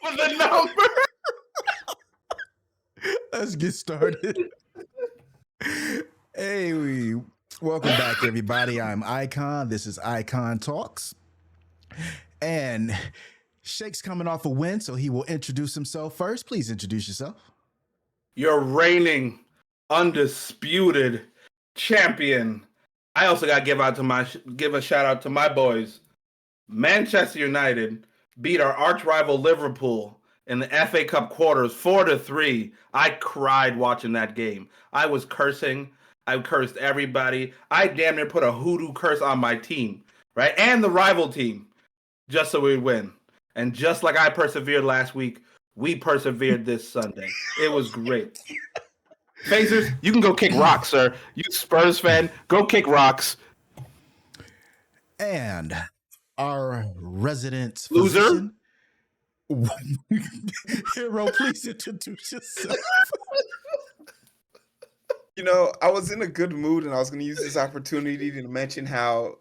for the number. Let's get started. Hey, welcome back, everybody. I'm Icon. This is iConTalks. And Shake's coming off a win, so he will introduce himself first. Please introduce yourself. Your reigning, undisputed champion. I also got to give a shout out to my boys. Manchester United beat our arch rival Liverpool in the FA Cup quarters 4-3. I cried watching that game. I was cursing. I cursed everybody. I damn near put a hoodoo curse on my team, right? And the rival team, just so we'd win. And just like I persevered last week, we persevered this Sunday. It was great. Phasers, you can go kick rocks, sir. You Spurs fan, go kick rocks. And our resident Loser. physician, Heero, please introduce yourself. You know, I was in a good mood, and I was going to use this opportunity to mention how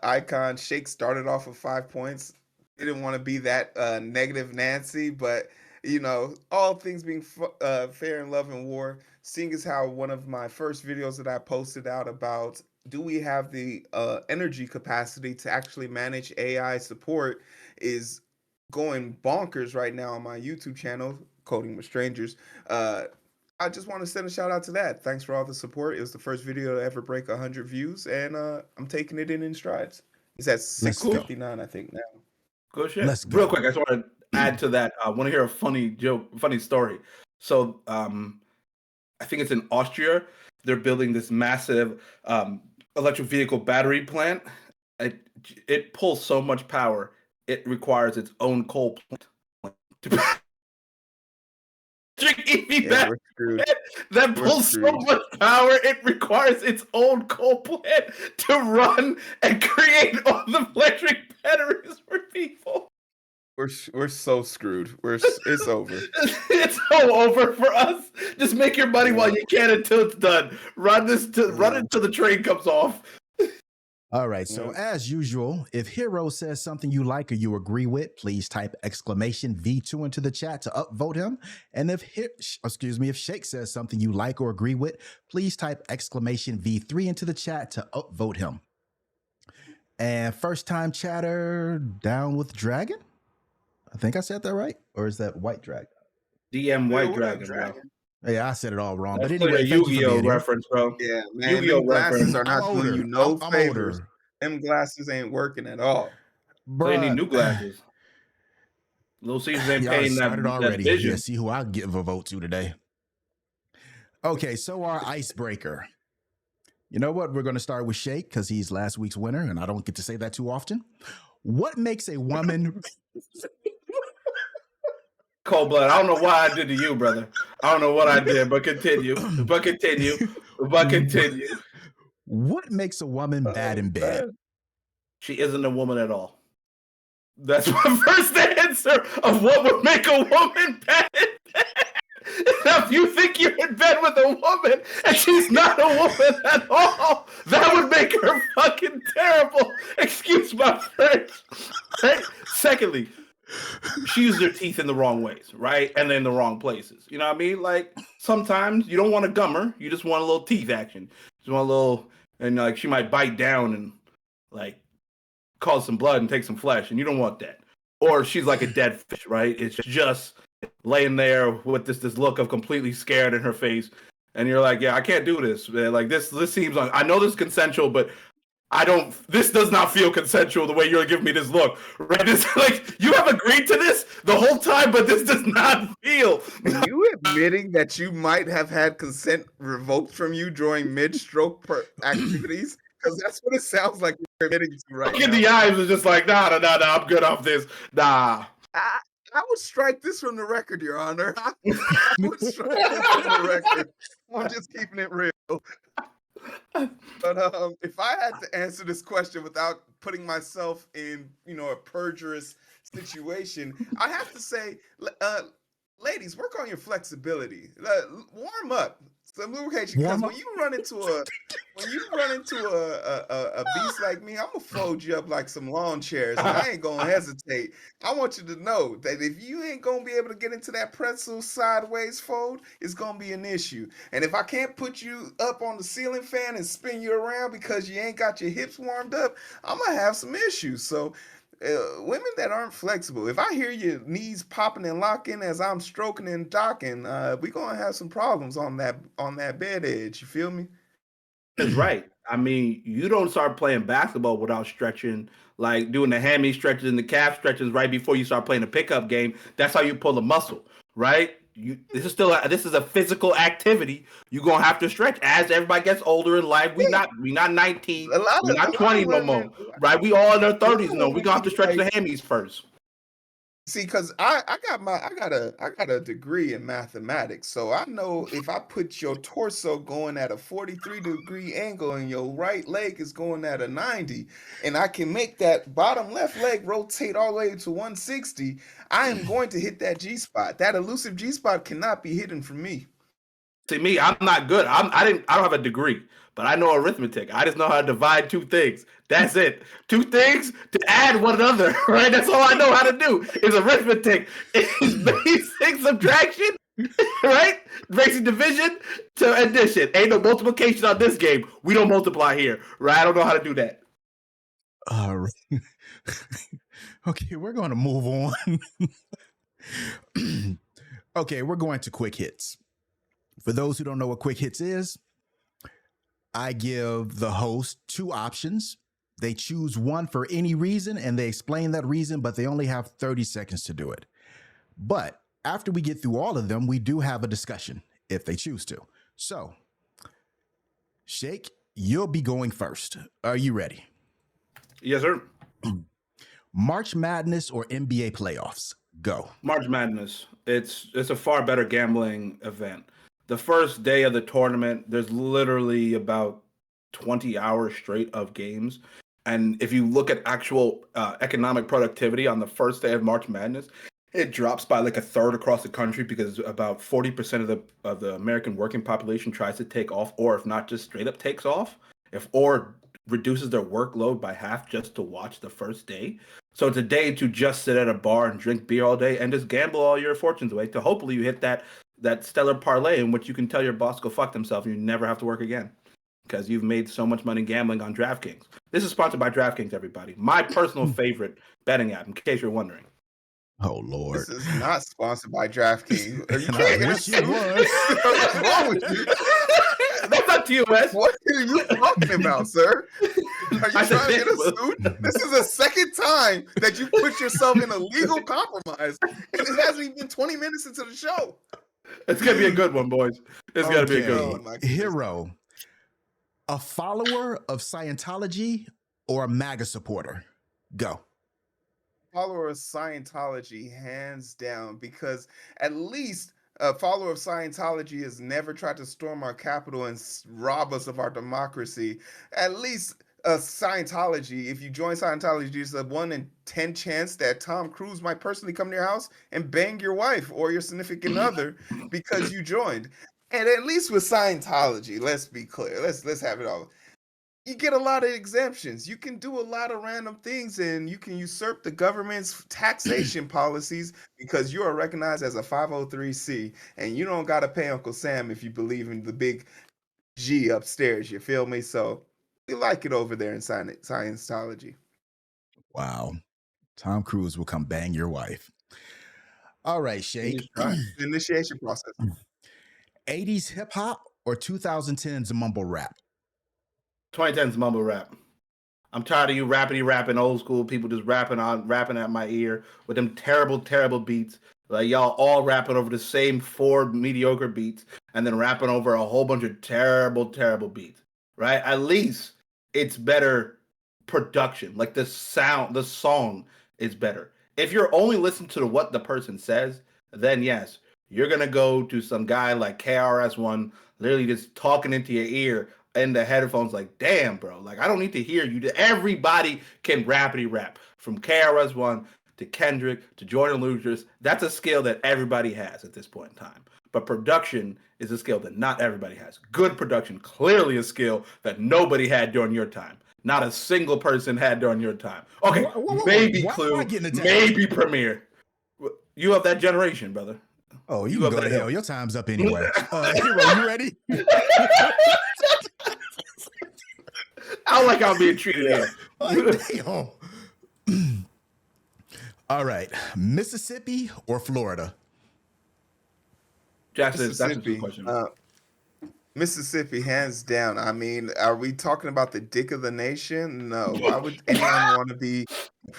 Icon Shake started off with 5 points. Didn't want to be that negative Nancy, but you know, all things being fair in love and war, seeing as how one of my first videos that I posted out about do we have the energy capacity to actually manage AI support is going bonkers right now on my YouTube channel, Coding with Strangers. I just want to send a shout out to that. Thanks for all the support. It was the first video to ever break 100 views, and I'm taking it in strides. It's at 659, I think, now. Go shit. Let's go. Real quick, I just want to add to that. I want to hear a funny story. So, I think it's in Austria. They're building this massive electric vehicle battery plant. It pulls so much power. It requires its own coal plant to EV battery that pulls so much power. It requires its own coal plant to run and create all the electric batteries for people. We're so screwed. It's over. It's so over for us. Just make your money while you can until it's done. Run until the train comes off. All right. So as usual, if Heero says something you like or you agree with, please type exclamation V2 into the chat to upvote him. And if Shake says something you like or agree with, please type exclamation V3 into the chat to upvote him. And first time chatter, Down with Dragon. I think I said that right. Or is that White Dragon? DM White Dragon, bro. Yeah, I said it all wrong. That's but anyway, a Yu-Gi-Oh reference, bro. Yeah, man. Yu-Gi-Oh glasses reference. are not doing you no favors. Older. Them glasses ain't working at all. So you need new glasses. Little Caesars ain't paying that already. vision. Yeah, see who I'll give a vote to today. Okay, so our icebreaker. You know what? We're going to start with Shake because he's last week's winner, and I don't get to say that too often. What makes a woman... Cold blood. I don't know why I did to you, brother. I don't know what I did, but continue. What makes a woman bad in bed? She isn't a woman at all. That's my first answer of what would make a woman bad in bed. Now, if you think you're in bed with a woman and she's not a woman at all, that would make her fucking terrible. Excuse my French. Right? Secondly, she uses her teeth in the wrong ways, right? And in the wrong places. You know what I mean? Like, sometimes you don't want a gummer. You just want a little teeth action. You just want a little, and like, she might bite down and like cause some blood and take some flesh, and you don't want that. Or she's like a dead fish, right? It's just laying there with this look of completely scared in her face. And you're like, yeah, I can't do this, man. Like, this seems like, I know this is consensual, but this does not feel consensual the way you're giving me this look, right? It's like, you have agreed to this the whole time, but this does not feel. Are you admitting that you might have had consent revoked from you during mid-stroke activities? Because that's what it sounds like you're admitting to right now. Look in the eyes was just like, nah, I'm good off this. Nah. I would strike this from the record, Your Honor. I would strike this from the record. I'm just keeping it real. But if I had to answer this question without putting myself in, a perjurous situation, I have to say, ladies, work on your flexibility. Warm up. Some lubrication, because when you run into a beast like me, I'm gonna fold you up like some lawn chairs, and I ain't gonna hesitate. I want you to know that if you ain't gonna be able to get into that pretzel sideways fold, it's gonna be an issue. And if I can't put you up on the ceiling fan and spin you around because you ain't got your hips warmed up, I'm gonna have some issues. So women that aren't flexible, if I hear your knees popping and locking as I'm stroking and docking, we're gonna have some problems on that bed edge. You feel me? That's right. I mean, you don't start playing basketball without stretching, like doing the hammy stretches and the calf stretches right before you start playing a pickup game. That's how you pull a muscle, right? This is a physical activity. You're gonna have to stretch as everybody gets older in life. We not 19, we not 20 no more, right? We all in our 30s no. We gonna have to stretch the hammies first. See, because I got a degree in mathematics, so I know if I put your torso going at a 43-degree angle and your right leg is going at a 90, and I can make that bottom left leg rotate all the way to 160, I am going to hit that G spot. That elusive G spot cannot be hidden from me. See me, I'm not good. I don't have a degree, but I know arithmetic. I just know how to divide two things. That's it. Two things to add one another, right? That's all I know how to do is arithmetic. It's basic subtraction, right? Basic division to addition. Ain't no multiplication on this game. We don't multiply here, right? I don't know how to do that. All right. Okay, we're going to move on. Okay, we're going to quick hits. For those who don't know what quick hits is, I give the host two options. They choose one for any reason and they explain that reason, but they only have 30 seconds to do it. But after we get through all of them, we do have a discussion if they choose to. So, Shake, you'll be going first. Are you ready? Yes, sir. March Madness or NBA playoffs? Go. March Madness. It's a far better gambling event. The first day of the tournament, there's literally about 20 hours straight of games. And if you look at actual economic productivity on the first day of March Madness, it drops by like a third across the country because about 40% of the American working population tries to take off, or if not, just straight up takes off, or reduces their workload by half just to watch the first day. So it's a day to just sit at a bar and drink beer all day and just gamble all your fortunes away to hopefully you hit that stellar parlay in which you can tell your boss to go fuck themselves and you never have to work again because you've made so much money gambling on DraftKings. This is sponsored by DraftKings, everybody. My personal favorite betting app, in case you're wondering. Oh, Lord. This is not sponsored by DraftKings. Are you I wish it was. What's wrong with you? That's not TOS. What are you talking about, sir? Are you trying to get a suit? This is the second time that you put yourself in a legal compromise, and it hasn't even been 20 minutes into the show. It's going to be a good one, boys. It's going to be a good one. Heero, a follower of Scientology or a MAGA supporter? Go. Follower of Scientology, hands down, because at least a follower of Scientology has never tried to storm our Capitol and rob us of our democracy. At least Scientology, if you join Scientology, there's a 1 in 10 chance that Tom Cruise might personally come to your house and bang your wife or your significant other because you joined. And at least with Scientology, let's be clear, let's have it all. You get a lot of exemptions. You can do a lot of random things and you can usurp the government's taxation policies because you are recognized as a 503c and you don't got to pay Uncle Sam if you believe in the big G upstairs. You feel me? So we like it over there in Scientology. Wow. Tom Cruise will come bang your wife. All right, Shake. Initiation process. 80s hip hop or 2010s mumble rap? 2010s mumble rap. I'm tired of you rapping old school people just rapping at my ear with them terrible beats. Like y'all all rapping over the same 4 mediocre beats and then rapping over a whole bunch of terrible beats. Right? At least it's better production. Like the song is better. If you're only listening to what the person says, then yes, you're gonna go to some guy like KRS-One, literally just talking into your ear in the headphones, like, damn, bro, like I don't need to hear you. Everybody can rapidy rap from KRS-One to Kendrick to Jordan Lucas. That's a skill that everybody has at this point in time. But production is a skill that not everybody has. Good production, clearly a skill that nobody had during your time. Not a single person had during your time. Okay, maybe Clue, maybe Premiere. You of that generation, brother. Oh, you can go to hell. Your time's up anyway. Heero, you ready? I like how I'm being treated here. All right. Mississippi or Florida? Jackson, that's a good question. Mississippi, hands down. I mean, are we talking about the dick of the nation? No. Why would anyone want to be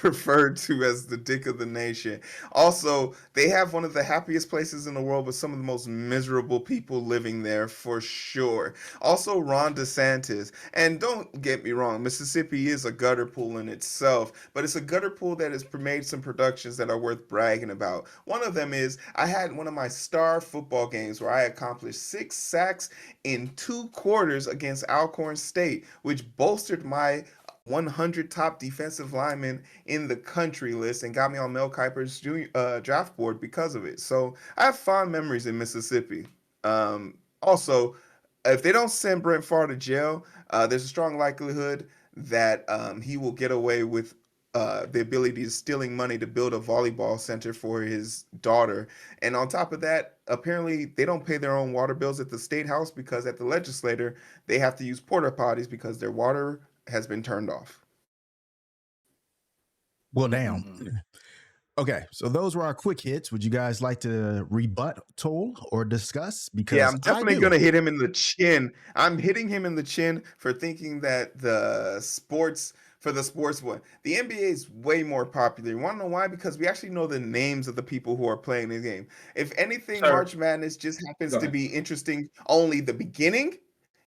referred to as the dick of the nation? Also, they have one of the happiest places in the world, but some of the most miserable people living there for sure. Also, Ron DeSantis. And don't get me wrong, Mississippi is a gutter pool in itself, but it's a gutter pool that has made some productions that are worth bragging about. One of them is I had one of my star football games where I accomplished 6 sacks in 2 quarters against Alcorn State, which bolstered my 100 top defensive linemen in the country list and got me on Mel Kiper's draft board because of it. So I have fond memories in Mississippi. Also, if they don't send Brent Favre to jail, there's a strong likelihood that he will get away with the ability to stealing money to build a volleyball center for his daughter. And on top of that, apparently they don't pay their own water bills at the state house because at the legislature, they have to use porta potties because their water has been turned off. Well, damn. Okay, so those were our quick hits. Would you guys like to rebut, Toll, or discuss? Because yeah, I'm definitely going to hit him in the chin. I'm hitting him in the chin for thinking that the sports one. The NBA is way more popular. You want to know why? Because we actually know the names of the people who are playing the game. If anything, March Madness just happens to be interesting only the beginning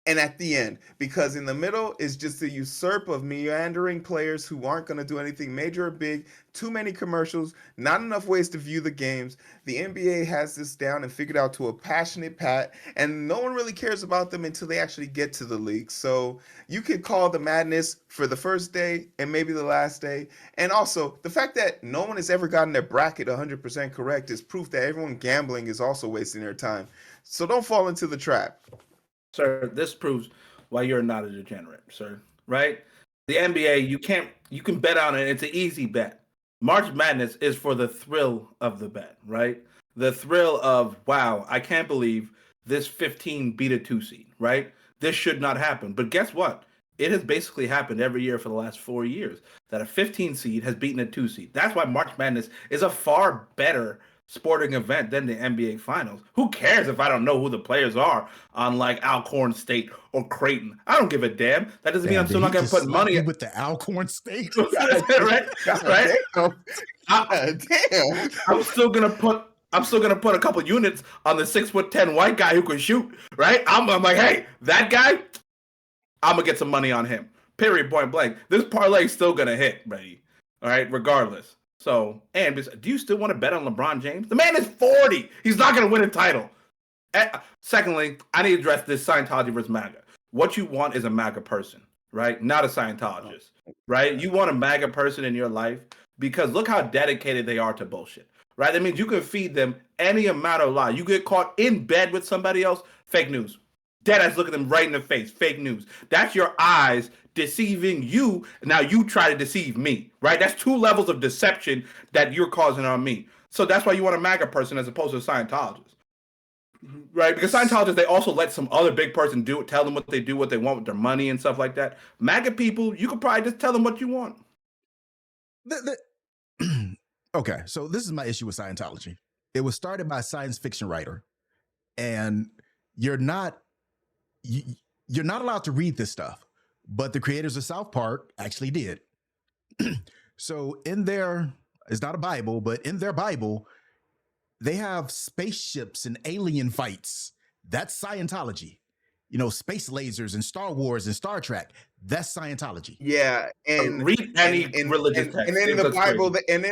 and at the end, because in the middle is just a usurp of meandering players who aren't going to do anything major or big, too many commercials, not enough ways to view the games. The NBA has this down and figured out to a passionate pat, and no one really cares about them until they actually get to the league. So you could call the madness for the first day and maybe the last day. And also, the fact that no one has ever gotten their bracket 100% correct is proof that everyone gambling is also wasting their time. So don't fall into the trap. Sir, this proves why you're not a degenerate, sir. Right? The NBA, you can bet on it. It's an easy bet. March Madness is for the thrill of the bet, right? The thrill of, wow, I can't believe this 15 beat a 2 seed, right? This should not happen. But guess what? It has basically happened every year for the last 4 years that a 15 seed has beaten a 2 seed. That's why March Madness is a far better sporting event than the NBA Finals. Who cares if I don't know who the players are on like Alcorn State or Creighton? I don't give a damn. That doesn't mean I'm still not going to put money with the Alcorn State. right? Damn. I'm still gonna put a couple units on the 6'10" white guy who can shoot. Right? I'm like, hey, that guy, I'm gonna get some money on him. Period. Point blank. This parlay's still gonna hit, buddy. All right, regardless. So, and do you still want to bet on LeBron James? The man is 40. He's not going to win a title. Secondly, I need to address this Scientology versus MAGA. What you want is a MAGA person, right? Not a Scientologist, right? You want a MAGA person in your life because look how dedicated they are to bullshit, right? That means you can feed them any amount of lie. You get caught in bed with somebody else, fake news. Deadass look at them right in the face, fake news. That's your eyes deceiving you. Now you try to deceive me, right? That's 2 levels of deception that you're causing on me. So that's why you want a MAGA person as opposed to a Scientologist, right? Because Scientologists, they also let some other big person do it, tell them what they do, what they want with their money and stuff like that. MAGA people, you could probably just tell them what you want. Okay, so this is my issue with Scientology. It was started by a science fiction writer, and you're not allowed to read this stuff, but the creators of South Park actually did. So in their, it's not a Bible, but in their Bible, they have spaceships and alien fights. That's Scientology. You know, space lasers and Star Wars and Star Trek. That's Scientology. Yeah, and read any religious text. And in the Bible, and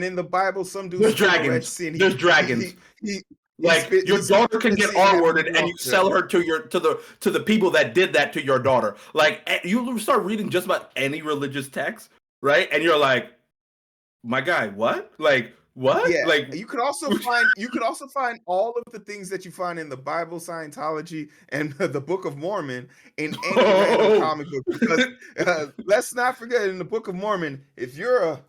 in the Bible, some dudes there's dragons. There's dragons. Like your daughter can get R-worded and you sell her to the people that did that to your daughter. Like you start reading just about any religious text, right? And you're like, my guy, what? Like what? Yeah, Like you could also find all of the things that you find in the Bible, Scientology, and the Book of Mormon in any random oh. comic book. Because let's not forget, in the Book of Mormon, if you're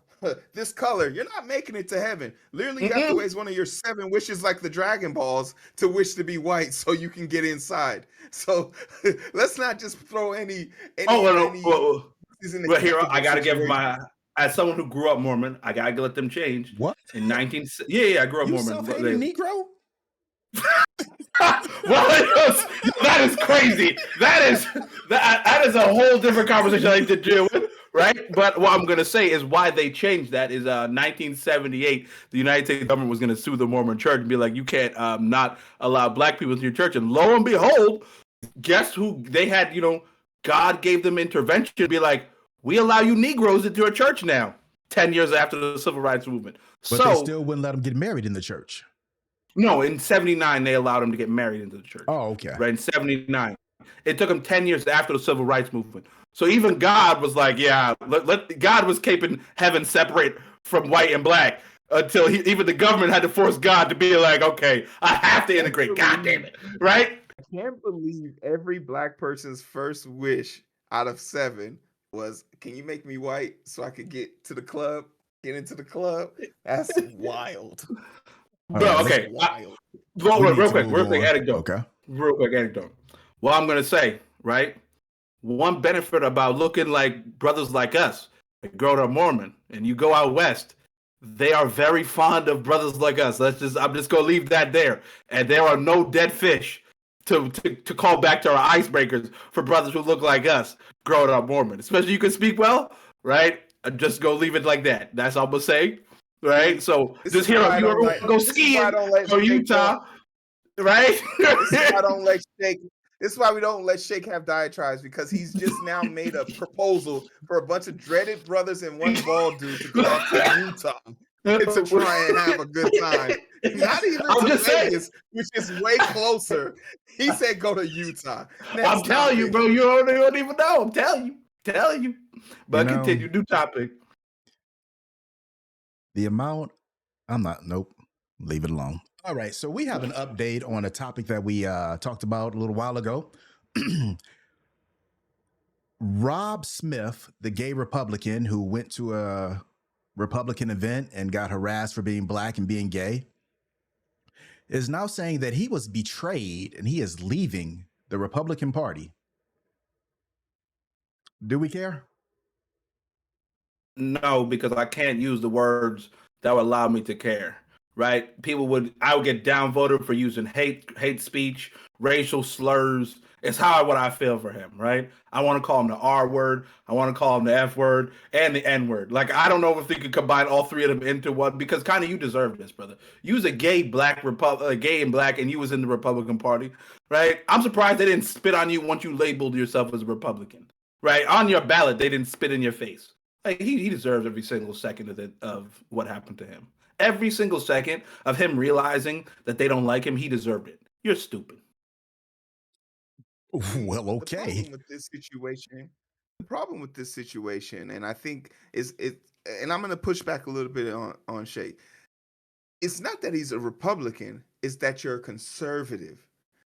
this color, you're not making it to heaven. Literally, you have to Mm-mm. waste one of your 7 wishes, like the Dragon Balls, to wish to be white, so you can get inside. So let's not just throw any Oh, any well, any well, is well, here I acceptable gotta give situation. my as someone who grew up Mormon, I gotta let them change. What? In 19, yeah, I grew up You Mormon. self-hating Negro? Well, that is crazy. That is a whole different conversation I need to deal with, right? But what I'm gonna say is why they changed that is 1978. The United States government was gonna sue the Mormon Church and be like, you can't not allow black people into your church. And lo and behold, guess who they had? God gave them intervention to be like, we allow you Negroes into your church now. 10 years after the Civil Rights Movement. But they So still wouldn't let them get married in the church. no, in 79, they allowed him to get married into the church. Oh, okay. Right, in 79. It took him 10 years after the Civil Rights Movement. So even God was like, yeah, God was keeping heaven separate from white and black until even the government had to force God to be like, okay, I have to integrate. God damn it. Right? I can't believe every black person's first wish out of 7 was, "Can you make me white so I could get to the club, get into the club?" That's wild. Bro, right, okay. Wild. Real quick move on. anecdote. Okay. Real quick anecdote. Well, I'm gonna say, right? One benefit about looking like brothers like us, like grown up Mormon, and you go out west, they are very fond of brothers like us. I'm just gonna leave that there. And there are no dead fish to call back to our icebreakers for brothers who look like us, grown up Mormon. Especially you can speak well, right? Just go leave it like that. That's all I'm gonna say. Right? So This just is here why if I you don't ever want like. to go This is why I skiing don't let or Shake go. Utah, right? This is why I don't let Shake. This is why we don't let Shake have diatribes, because he's just now made a proposal for a bunch of dreaded brothers and one bald dude to go out to Utah to try and have a good time. Not even I'm to just saying. Vegas, which is way closer. He said go to Utah. Next I'm telling you, topic. bro. You don't even know. I'm telling you. But continue. New topic. The amount, nope, leave it alone. All right, so we have an update on a topic that we talked about a little while ago. Rob Smith, the gay Republican who went to a Republican event and got harassed for being black and being gay, is now saying that he was betrayed and he is leaving the Republican Party. Do we care? No, because I can't use the words that would allow me to care. Right? I would get downvoted for using hate speech, racial slurs. It's what I feel for him, right? I want to call him the R word, I want to call him the F word, and the N word. Like, I don't know if they could combine all three of them into one, because kind of you deserve this, brother. You was a gay gay and black, and you was in the Republican Party, right? I'm surprised they didn't spit on you once you labeled yourself as a Republican, right? On your ballot, they didn't spit in your face. Like, he deserves every single second of what happened to him. Every single second of him realizing that they don't like him, he deserved it. You're stupid. Well, The okay. problem with this situation, and I think is it, and I'm going to push back a little bit on Shay. It's not that he's a Republican; it's that you're a conservative.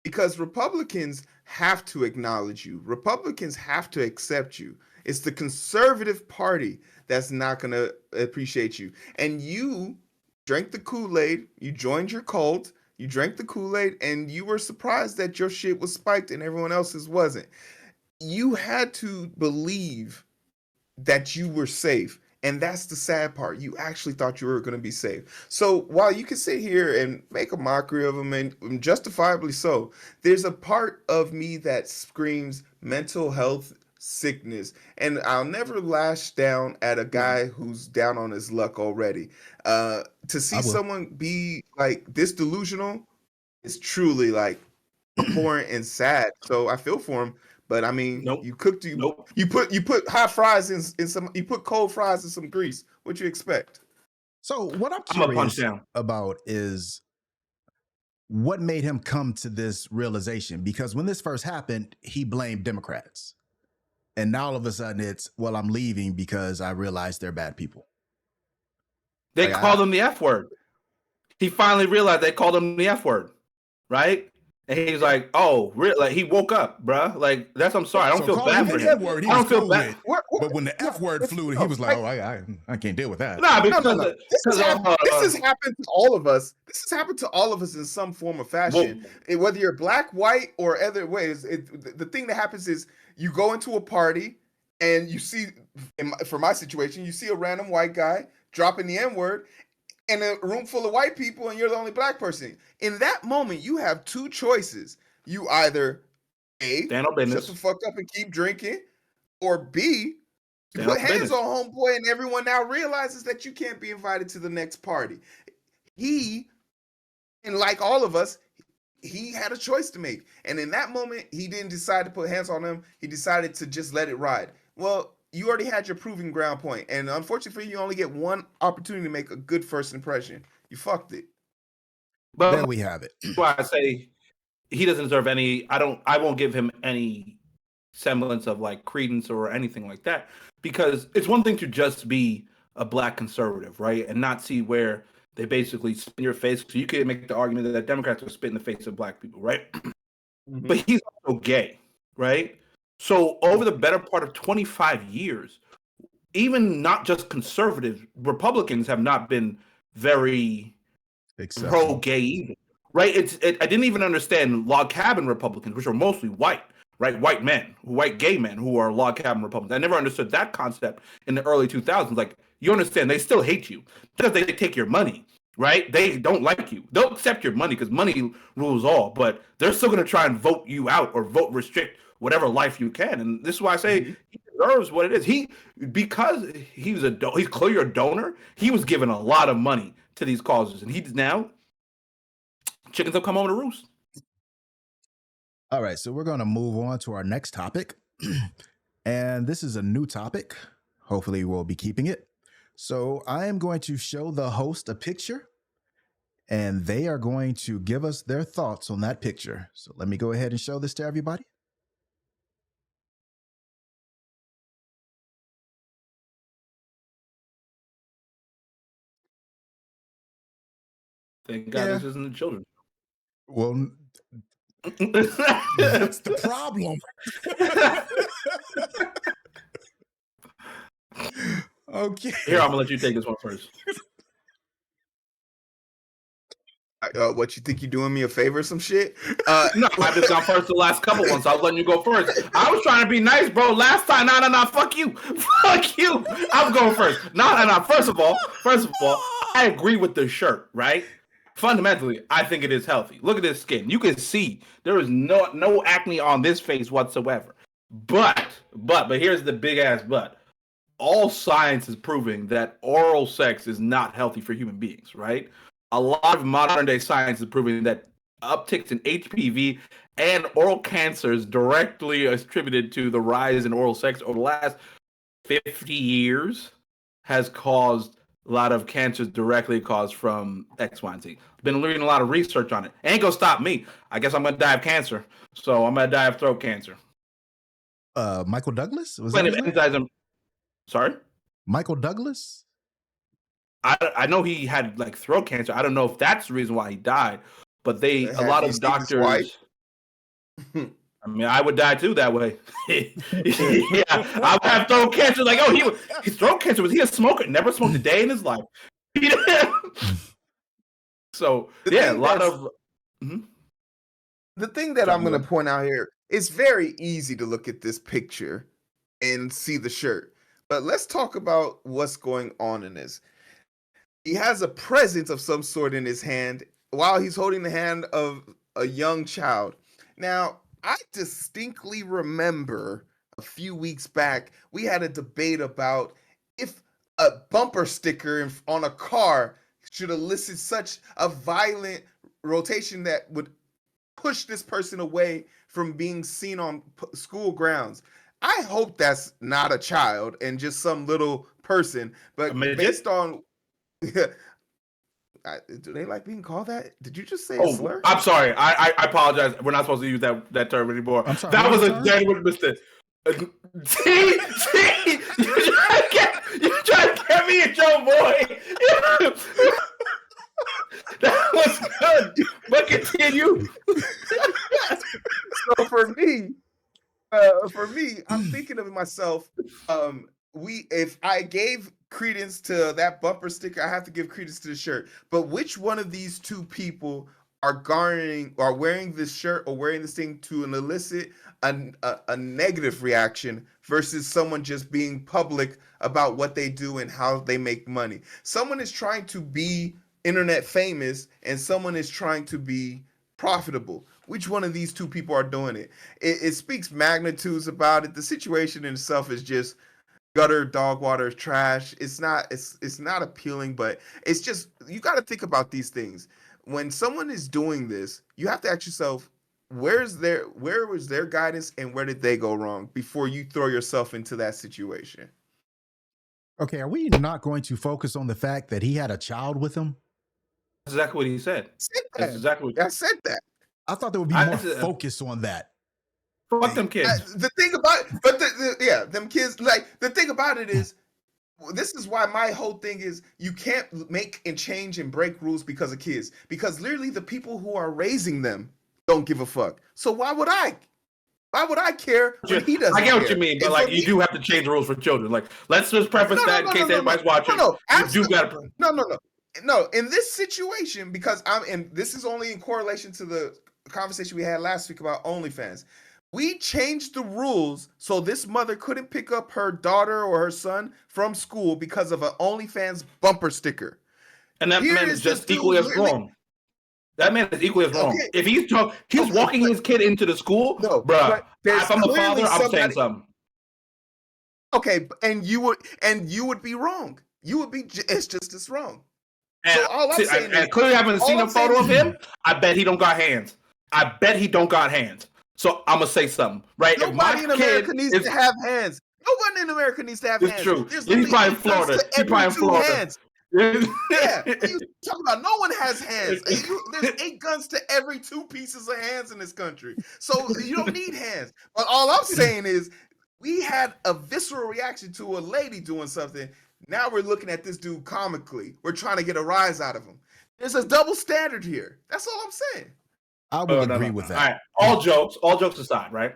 Because Republicans have to acknowledge you. Republicans have to accept you. It's the conservative party that's not going to appreciate you. And you drank the Kool-Aid, you joined your cult, you drank the Kool-Aid, and you were surprised that your shit was spiked and everyone else's wasn't. You had to believe that you were safe. And that's the sad part. You actually thought you were going to be safe. So while you can sit here and make a mockery of him, and justifiably so, there's a part of me that screams mental health sickness. And I'll never lash down at a guy who's down on his luck already. To see someone be like this delusional is truly like abhorrent and sad. So I feel for him. But I mean, you put hot fries in some, you put cold fries in some grease. What you expect? So what I'm curious about is what made him come to this realization? Because when this first happened, he blamed Democrats. And now all of a sudden it's, well, I'm leaving because I realized they're bad people. They called him the F word. He finally realized they called him the F word, right? And he's like, "Oh, really?" Like he woke up, bruh. Like I'm sorry. I don't feel bad for him. Word, I don't feel bad. But when the F word flew, he was like, "Oh, I can't deal with that." Nah, because no. This has happened to all of us. This has happened to all of us in some form or fashion. Whether you're black, white, or other ways, the thing that happens is you go into a party and you see, for my situation, you see a random white guy dropping the N word in a room full of white people, and you're the only black person. In that moment, you have two choices. You either A, shut the fuck up and keep drinking, or B, you put hands on homeboy, and everyone now realizes that you can't be invited to the next party. He, and like all of us, he had a choice to make. And in that moment, he didn't decide to put hands on him. He decided to just let it ride. Well, you already had your proving ground point. And unfortunately for you, you only get one opportunity to make a good first impression. You fucked it. But there we have it. That's why I say he doesn't deserve any. I won't give him any semblance of like credence or anything like that, because it's one thing to just be a black conservative, right, and not see where they basically spit in your face. So you could make the argument that Democrats will spit in the face of black people, right? Mm-hmm. But he's also gay, right? So over the better part of 25 years, even not just conservatives, Republicans have not been very pro-gay either, right? I didn't even understand log cabin Republicans, which are mostly white, right? White gay men who are log cabin Republicans. I never understood that concept in the early 2000s. Like, you understand, they still hate you because they take your money, right? They don't like you. They'll accept your money because money rules all, but they're still going to try and vote you out or vote restrict whatever life you can. And this is why I say he deserves what it is. Because he's clearly a donor, he was given a lot of money to these causes, and he's now chickens have come home to roost. All right, so we're going to move on to our next topic. And this is a new topic. Hopefully we'll be keeping it. So I am going to show the host a picture, and they are going to give us their thoughts on that picture. So let me go ahead and show this to everybody. Thank God this isn't the children. Well, that's the problem. Okay. Here, I'm gonna let you take this one first. What, you think you're doing me a favor or some shit? No, I've just gone first the last couple ones. So I was letting you go first. I was trying to be nice, bro. Last time, nah, fuck you. Fuck you. I'm going first. Nah. First of all, I agree with the shirt, right? Fundamentally, I think it is healthy. Look at this skin. You can see there is no acne on this face whatsoever. But here's the big ass but. All science is proving that oral sex is not healthy for human beings, right? A lot of modern day science is proving that upticks in HPV and oral cancer is directly attributed to the rise in oral sex over the last 50 years has caused a lot of cancers directly caused from X, Y, and Z. Been reading a lot of research on it. Ain't gonna stop me. I guess I'm gonna die of cancer. So I'm gonna die of throat cancer. Michael Douglas? Was that Sorry? Michael Douglas? I know he had like throat cancer. I don't know if that's the reason why he died, but a lot of doctors. I mean, I would die too that way. Yeah, I would have throat cancer. Like, his throat cancer. Was he a smoker? Never smoked a day in his life. So yeah, a lot of. The thing that I'm going to point out here, it's very easy to look at this picture and see the shirt, but let's talk about what's going on in this. He has a present of some sort in his hand while he's holding the hand of a young child. Now, I distinctly remember a few weeks back, we had a debate about if a bumper sticker on a car should elicit such a violent rotation that would push this person away from being seen on school grounds. I hope that's not a child and just some little person, but based on... do they like being called that? Did you just say a slur? I'm sorry. I apologize. We're not supposed to use that term anymore. I'm sorry, that was a genuine mistake. See, you try to get me at your boy. That was good, but continue. So for me, I'm thinking of myself. If I gave credence to that bumper sticker, I have to give credence to the shirt. But which one of these two people are wearing this shirt or wearing this thing to elicit a negative reaction versus someone just being public about what they do and how they make money? Someone is trying to be internet famous and someone is trying to be profitable. Which one of these two people are doing it? It speaks magnitudes about it. The situation in itself is just gutter, dog water, trash. It's not appealing, but it's just, you got to think about these things. When someone is doing this, you have to ask yourself, where was their guidance and where did they go wrong before you throw yourself into that situation? Okay, are we not going to focus on the fact that he had a child with him? That's exactly what he said. That's exactly what I said that. I thought there would be more focus on that. Fuck them kids. The thing about, but them kids. Like, the thing about it is, this is why my whole thing is, you can't make and change and break rules because of kids. Because literally, the people who are raising them don't give a fuck. So why would I? Why would I care when he doesn't? I get care? what you mean, but like, you do have to change rules for children. Like, let's just preface that in case anybody's watching. No, you do gotta. No, in this situation, because this is only in correlation to the conversation we had last week about OnlyFans. We changed the rules so this mother couldn't pick up her daughter or her son from school because of an OnlyFans bumper sticker. And that man is just equally as wrong. That man is equally as wrong. Okay. If he's walking his kid into the school, bro. If I'm a father, I'm saying something. Okay, and you would be wrong. It's just as wrong. And so all I'm saying is, clearly haven't seen a photo of him. I bet he don't got hands. So I'm gonna say something, right? Nobody in America needs to have hands. Nobody in America needs to have hands. It's true. He's probably in Florida. Yeah, you talking about no one has hands. There's 8 guns to every 2 pieces of hands in this country. So you don't need hands. But all I'm saying is, we had a visceral reaction to a lady doing something. Now we're looking at this dude comically. We're trying to get a rise out of him. There's a double standard here. That's all I'm saying. I would agree with that. All right. All jokes aside, right?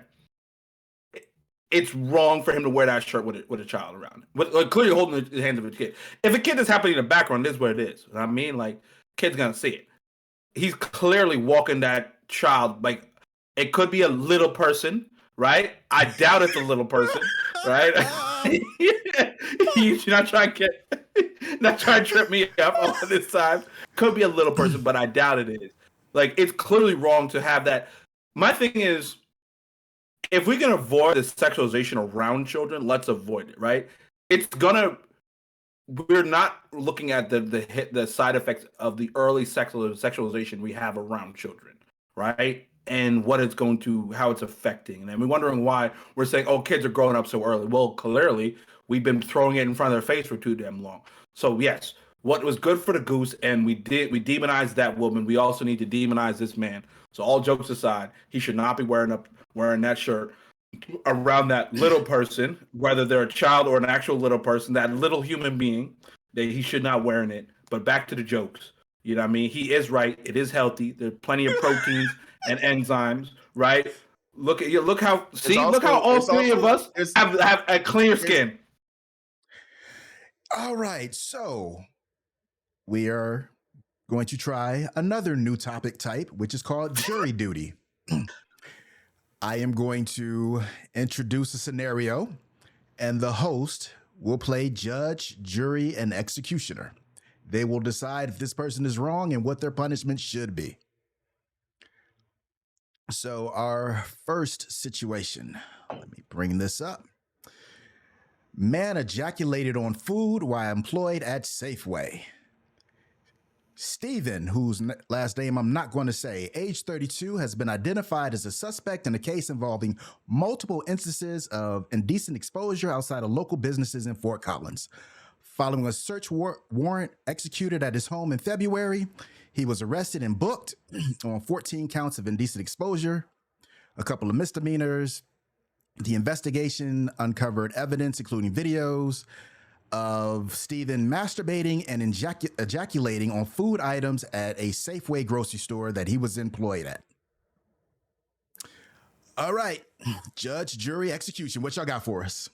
It's wrong for him to wear that shirt with a child around it. Clearly holding the hands of a kid. If a kid is happening in the background, this is what it is. I mean, like, kid's gonna see it. He's clearly walking that child. Like, it could be a little person, right? I doubt it's a little person, right? He's not trying to trip me up all this time. Could be a little person, but I doubt it is. Like, it's clearly wrong to have that. My thing is, if we can avoid the sexualization around children, let's avoid it, right? We're not looking at the side effects of the early sexualization we have around children, right? And how it's affecting them. We're wondering why we're saying, oh, kids are growing up so early. Well, clearly, we've been throwing it in front of their face for too damn long. So, yes, what was good for the goose, and we demonized that woman, we also need to demonize this man. So, all jokes aside, he should not be wearing that shirt around that little person, whether they're a child or an actual little person, that little human being, that he should not wearing it. But back to the jokes. You know what I mean? He is right. It is healthy. There's plenty of proteins and enzymes, right? Look how all three of us have a clear skin. All right, so we are going to try another new topic type, which is called jury duty. I am going to introduce a scenario, and the host will play judge, jury, and executioner. They will decide if this person is wrong and what their punishment should be. So our first situation, let me bring this up. Man ejaculated on food while employed at Safeway. Stephen, whose last name I'm not going to say, age 32, has been identified as a suspect in a case involving multiple instances of indecent exposure outside of local businesses in Fort Collins. Following a search warrant executed at his home in February, he was arrested and booked on 14 counts of indecent exposure, a couple of misdemeanors, The investigation uncovered evidence, including videos of Stephen masturbating and ejaculating on food items at a Safeway grocery store that he was employed at. All right, judge, jury, execution. What y'all got for us?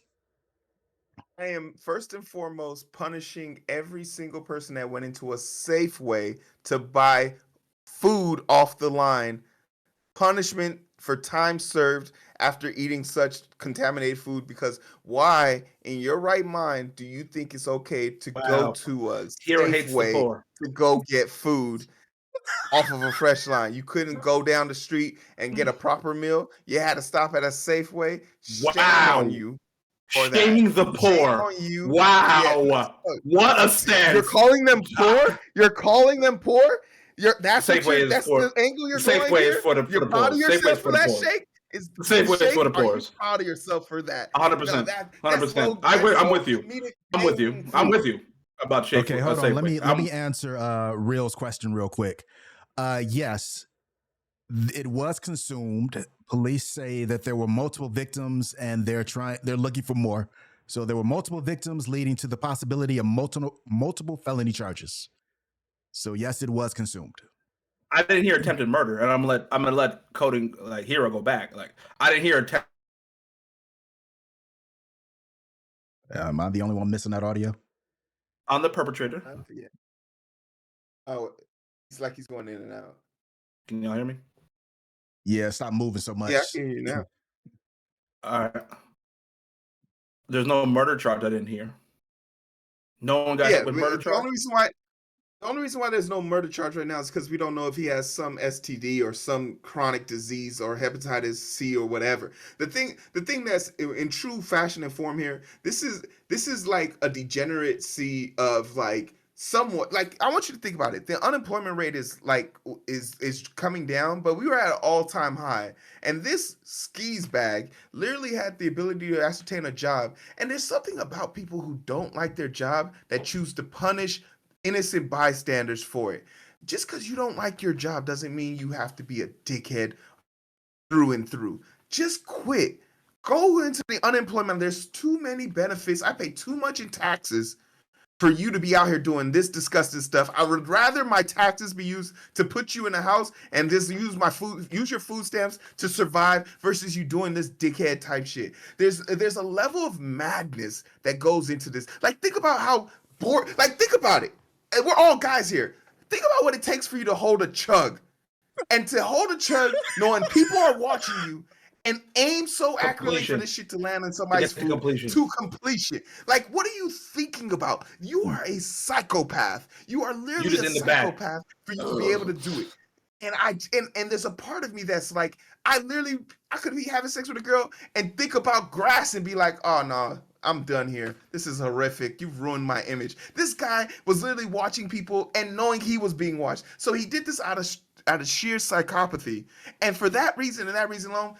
I am first and foremost punishing every single person that went into a Safeway to buy food off the line. Punishment for time served after eating such contaminated food, because why in your right mind do you think it's okay to go to a Heero hates the Safeway poor. to go get food off of a fresh line? You couldn't go down the street and get a proper meal. You had to stop at a Safeway. Shame on you for that. Shaming the Shame poor. on you. Wow. Yeah. What a stance. You're calling them poor? You're calling them poor? That's Safeway that's for, the angle you're Safeway going here? is for the You're poor. proud of yourself for that poor. shake? Safeway is for the poor. Are you proud of yourself for that? 100%. 100%. I'm with you. I'm with you. I'm with you about shake. Okay, hold on. Let me answer Real's question real quick. Yes, it was consumed. Police say that there were multiple victims and they're looking for more. So there were multiple victims, leading to the possibility of multiple felony charges. So yes, it was consumed. I didn't hear attempted murder, and I'm gonna let coding like Heero go back. Like I didn't hear attempt. Am I the only one missing that audio? On the perpetrator. Oh, it's like he's going in and out. Can y'all hear me? Yeah, stop moving so much. Yeah, I can hear you now. All right. There's no murder charge I didn't hear. No one got hit with murder charge. The only reason why there's no murder charge right now is because we don't know if he has some STD or some chronic disease or hepatitis C or whatever. The thing that's in true fashion and form here, this is like a degeneracy of like somewhat, like I want you to think about it. The unemployment rate is coming down, but we were at an all-time high. And this skis bag literally had the ability to ascertain a job. And there's something about people who don't like their job that choose to punish innocent bystanders for it. Just because you don't like your job doesn't mean you have to be a dickhead through and through. Just quit. Go into the unemployment. There's too many benefits. I pay too much in taxes for you to be out here doing this disgusting stuff. I would rather my taxes be used to put you in a house and just use your food stamps to survive versus you doing this dickhead type shit. There's a level of madness that goes into this. Like, think about how bored. Like, think about it. And we're all guys here. Think about what it takes for you to hold a chug. And to hold a chug knowing people are watching you and aim so accurately for this shit to land on somebody's food to completion. Like, what are you thinking about? You are a psychopath. You are literally a psychopath for you to be able to do it. And there's a part of me that's like, I could be having sex with a girl and think about grass and be like, oh no, I'm done here. This is horrific. You've ruined my image. This guy was literally watching people and knowing he was being watched. So he did this out of sheer psychopathy. And for that reason and that reason alone,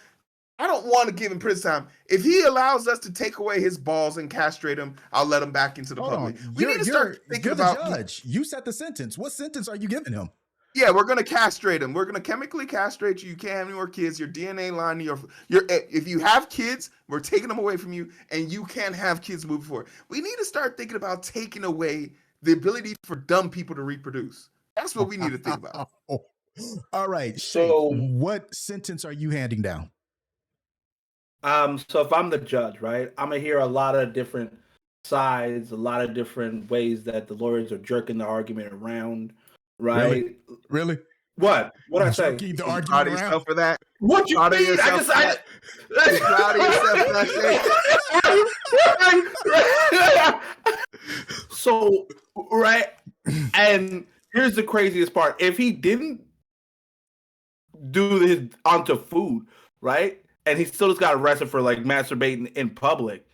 I don't want to give him prison time. If he allows us to take away his balls and castrate him, I'll let him back into the public. We need to start thinking about. You're the judge. You set the sentence. What sentence are you giving him? Yeah, we're gonna castrate him. We're gonna chemically castrate you. You can't have any more kids. Your DNA line, if you have kids, we're taking them away from you, and you can't have kids moving forward. We need to start thinking about taking away the ability for dumb people to reproduce. That's what we need to think about. All right. So, what sentence are you handing down? So if I'm the judge, right, I'm gonna hear a lot of different sides, a lot of different ways that the lawyers are jerking the argument around. Right? Really? What I say? Keep the you argument proud of yourself for that? What you proud of yourself? You proud of yourself for that shit? So, right, and here's the craziest part: if he didn't do this onto food, right, and he still just got arrested for like masturbating in public,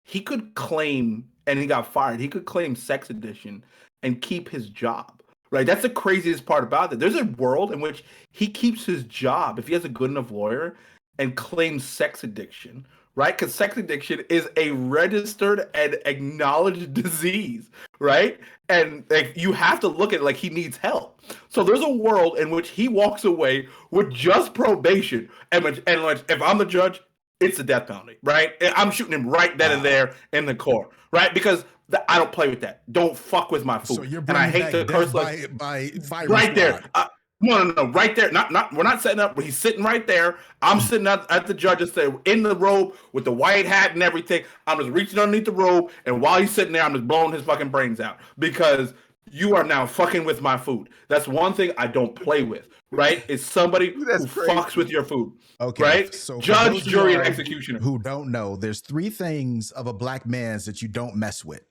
he could claim, and he got fired. He could claim sex addiction and keep his job. Right, that's the craziest part about it. There's a world in which he keeps his job if he has a good enough lawyer and claims sex addiction, right? Because sex addiction is a registered and acknowledged disease, right? And like you have to look at it like he needs help. So there's a world in which he walks away with just probation, and if I'm the judge, it's the death penalty, right? I'm shooting him right then and there in the core, right? Because I don't play with that. Don't fuck with my food. So you're and I bringing hate the back curse death by firing right there. squad. No, right there. We're not setting up. He's sitting right there. I'm sitting at the judge's there in the robe with the white hat and everything. I'm just reaching underneath the robe, and while he's sitting there, I'm just blowing his fucking brains out because you are now fucking with my food. That's one thing I don't play with. Right? It's somebody who fucks with your food. Okay. Right? So judge, jury, and executioner. Who don't know? There's 3 things of a black man's that you don't mess with: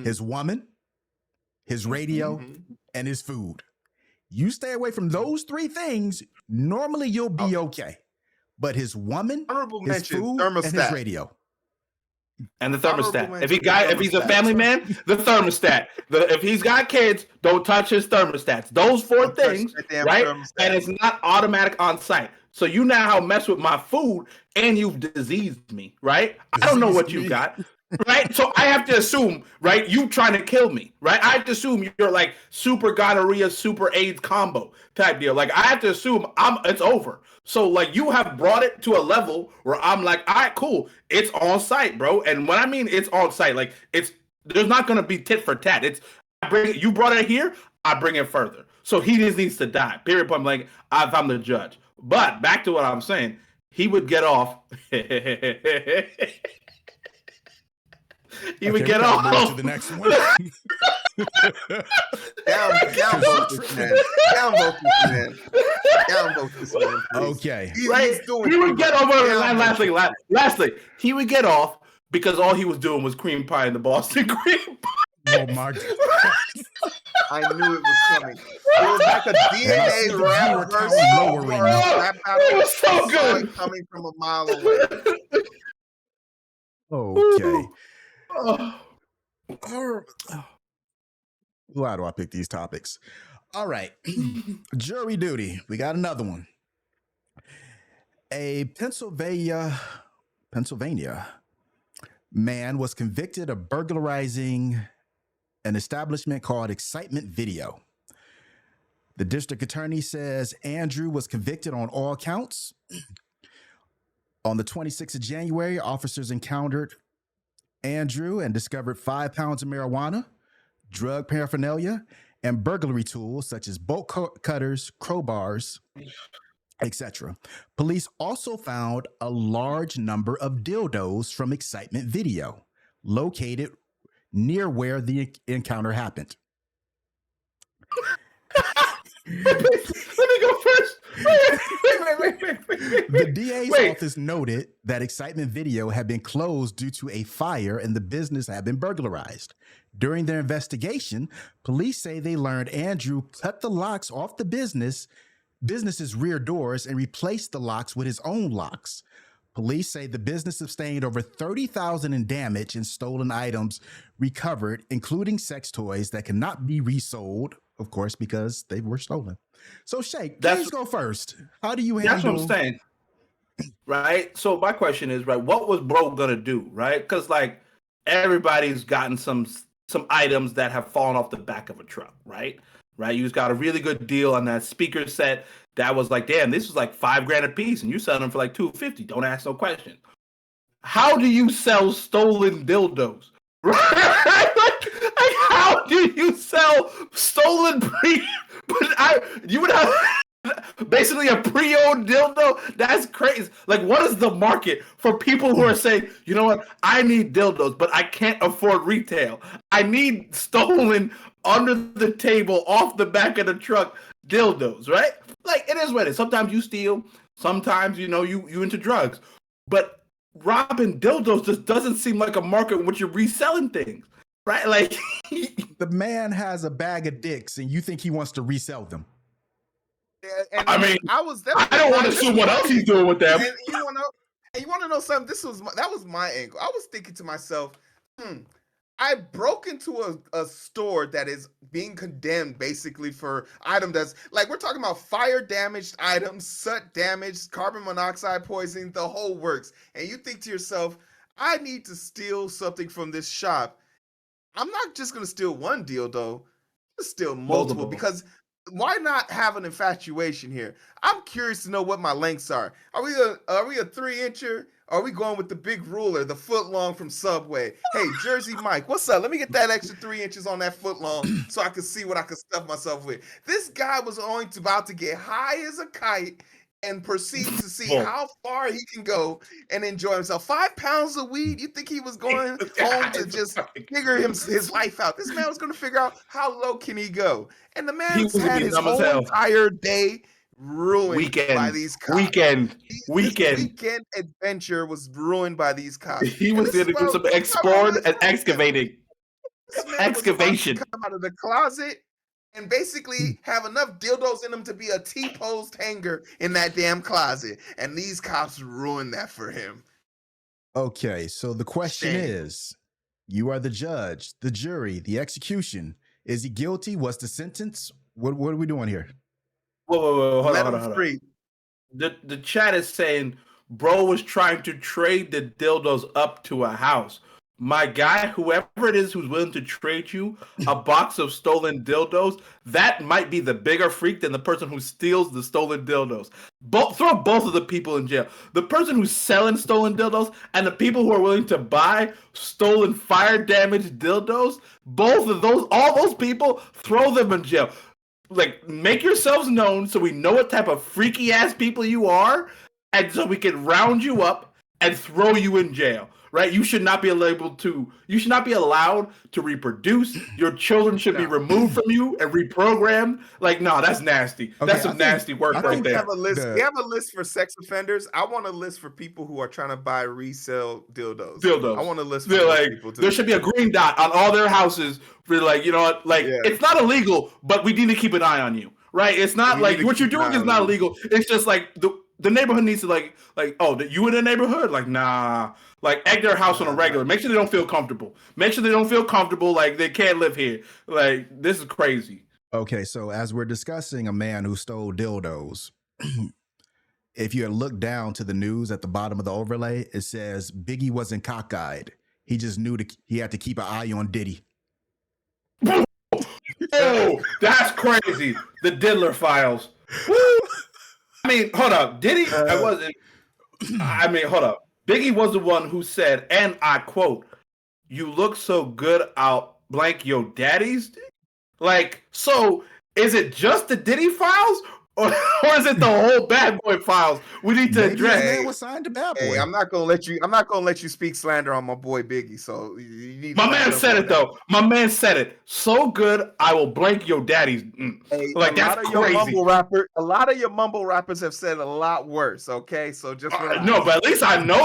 his woman, his radio, and his food. You stay away from those 3 things, normally you'll be okay. But his woman, his food, and his radio. And the thermostat. If he's a family man, the thermostat. If he's got kids, don't touch his thermostats. Those 4 things, right? Thermostat. And it's not automatic on site. So you now mess with my food and you've diseased me, right? I don't know what you got. Right, so I have to assume, right, you trying to kill me, right? I have to assume you're like super gonorrhea, super AIDS combo type deal. Like I have to assume it's over. So like you have brought it to a level where I'm like, all right, cool, it's on site, bro. And when I mean it's on site, like there's not gonna be tit for tat. You brought it here, I bring it further. So he just needs to die. Period. Point blank. If I'm the judge. But back to what I'm saying, he would get off. He would get off to the next one. Downvote this man. Okay. He would get off. Lastly, he would get off because all he was doing was cream pie in the Boston cream pie. Oh my God. I knew it was coming. It was like a DNA rap verse. It was so good. Coming from a mile away. Okay. Why do I pick these topics? All right. Jury duty. We got another one. A Pennsylvania man was convicted of burglarizing an establishment called Excitement Video. The district attorney says Andrew was convicted on all counts. On the 26th of January, officers encountered Andrew and discovered 5 pounds of marijuana, drug paraphernalia, and burglary tools such as bolt cutters, crowbars, etc. Police also found a large number of dildos from Excitement Video located near where the encounter happened. Let me go first. Wait. The DA's office noted that Excitement Video had been closed due to a fire and the business had been burglarized. During their investigation, police say they learned Andrew cut the locks off the business's rear doors and replaced the locks with his own locks. Police say the business sustained over $30,000 in damage and stolen items recovered, including sex toys that cannot be resold, of course, because they were stolen. So, Shake, please go first. How do you handle? That's what I'm saying. Right. So my question is, right, what was bro gonna do, right? Because like everybody's gotten some items that have fallen off the back of a truck, right? Right. You just got a really good deal on that speaker set that was like, damn, this was like $5,000 a piece, and you sell them for like $250. Don't ask no question. How do you sell stolen dildos? Right? like how do you sell stolen you would have basically a pre-owned dildo? That's crazy. Like, what is the market for people who are saying, you know what, I need dildos, but I can't afford retail. I need stolen under the table, off the back of the truck dildos, right? Like, it is what it is. Sometimes you steal, sometimes, you know, you into drugs. But robbing dildos just doesn't seem like a market in which you're reselling things, right? Like, the man has a bag of dicks and you think he wants to resell them. Yeah, I mean, I don't want to assume what else he's doing with them. And you want to know something? That was my angle. I was thinking to myself, I broke into a store that is being condemned basically for item that's like, we're talking about fire damaged items, soot damage, carbon monoxide poisoning, the whole works. And you think to yourself, I need to steal something from this shop. I'm not just going to steal one dildo, I'm going to steal multiple because why not have an infatuation here? I'm curious to know what my lengths are. Are we a 3-incher? Are we going with the big ruler, the foot long from Subway? Hey, Jersey Mike, what's up? Let me get that extra 3 inches on that foot long so I can see what I can stuff myself with. This guy was about to get high as a kite and proceed to see how far he can go and enjoy himself. 5 pounds of weed? You think he was going home to just figure his life out? This man was going to figure out how low can he go. And the man had his whole entire day ruined by these cops. Weekend adventure was ruined by these cops. He was going to do some exploring and excavating. Excavation. Come out of the closet and basically have enough dildos in him to be a T-posed hanger in that damn closet. And these cops ruined that for him. Okay, so the question is, you are the judge, the jury, the execution. Is he guilty? What's the sentence? What are we doing here? Whoa, hold on. The chat is saying, bro was trying to trade the dildos up to a house. My guy, whoever it is who's willing to trade you a box of stolen dildos, that might be the bigger freak than the person who steals the stolen dildos. Throw both of the people in jail. The person who's selling stolen dildos and the people who are willing to buy stolen fire damaged dildos, all those people, throw them in jail. Like, make yourselves known so we know what type of freaky ass people you are, and so we can round you up and throw you in jail. Right? You should not be allowed to reproduce. Your children should be removed from you and reprogrammed. Like, no, that's nasty. Okay, that's some nasty work right there. We have a list for sex offenders. I want a list for people who are trying to buy resale dildos. I want a list for those people too. There should be a green dot on all their houses for it's not illegal, but we need to keep an eye on you. Right? It's not like what you're doing is not illegal. It's just like the neighborhood needs to you in the neighborhood? Like, nah. Like, egg their house on a regular. Make sure they don't feel comfortable. Like they can't live here. Like, this is crazy. Okay, so as we're discussing a man who stole dildos, if you had looked down to the news at the bottom of the overlay, it says Biggie wasn't cockeyed. He just knew he had to keep an eye on Diddy. Oh, that's crazy. The Diddler files. Woo! I mean, hold up. Diddy? Hold up. Biggie was the one who said, and I quote, "You look so good, I'll blank your daddy's." Like, so is it just the Diddy files, or is it the whole Bad Boy files? We need to address. Man was signed to Bad Boy. Hey, I'm not gonna let you speak slander on my boy Biggie. So you need. My man said it though. My man said it. So good, I will blank your daddy's. Hey, that's crazy. A lot of your mumble rappers have said a lot worse. Okay, so just no, but at least I know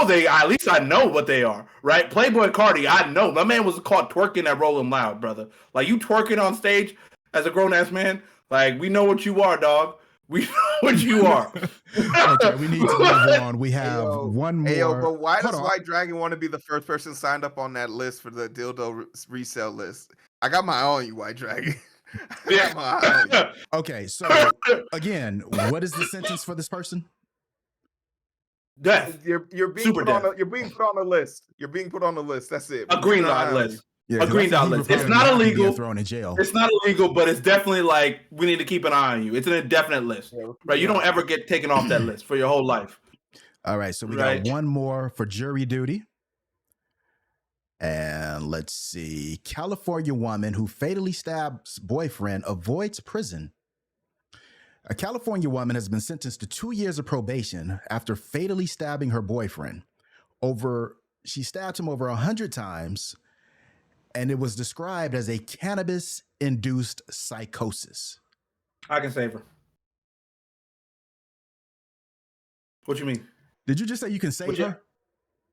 what they are. Right, Playboy Cardi. I know my man was caught twerking at Rolling Loud, brother. Like, you twerking on stage as a grown ass man. Like, we know what you are, dog. We know what you are. Okay, we need to move on. We have one more. But why does White Dragon want to be the first person signed up on that list for the dildo resale list? I got my eye on you, White Dragon. Okay, so again, what is the sentence for this person? Death. You're being put on the list. You're being put on the list. That's it. A green dot list. Yeah, a green dot list. It's not illegal. Thrown in jail. It's not illegal, but it's definitely like, we need to keep an eye on you. It's an indefinite list, right? You don't ever get taken off that list for your whole life. All right, so we got one more for jury duty. And let's see. California woman who fatally stabs boyfriend avoids prison. A California woman has been sentenced to 2 years of probation after fatally stabbing her boyfriend. She stabbed him over 100 times, and it was described as a cannabis-induced psychosis. I can save her. What you mean? Did you just say you can save her?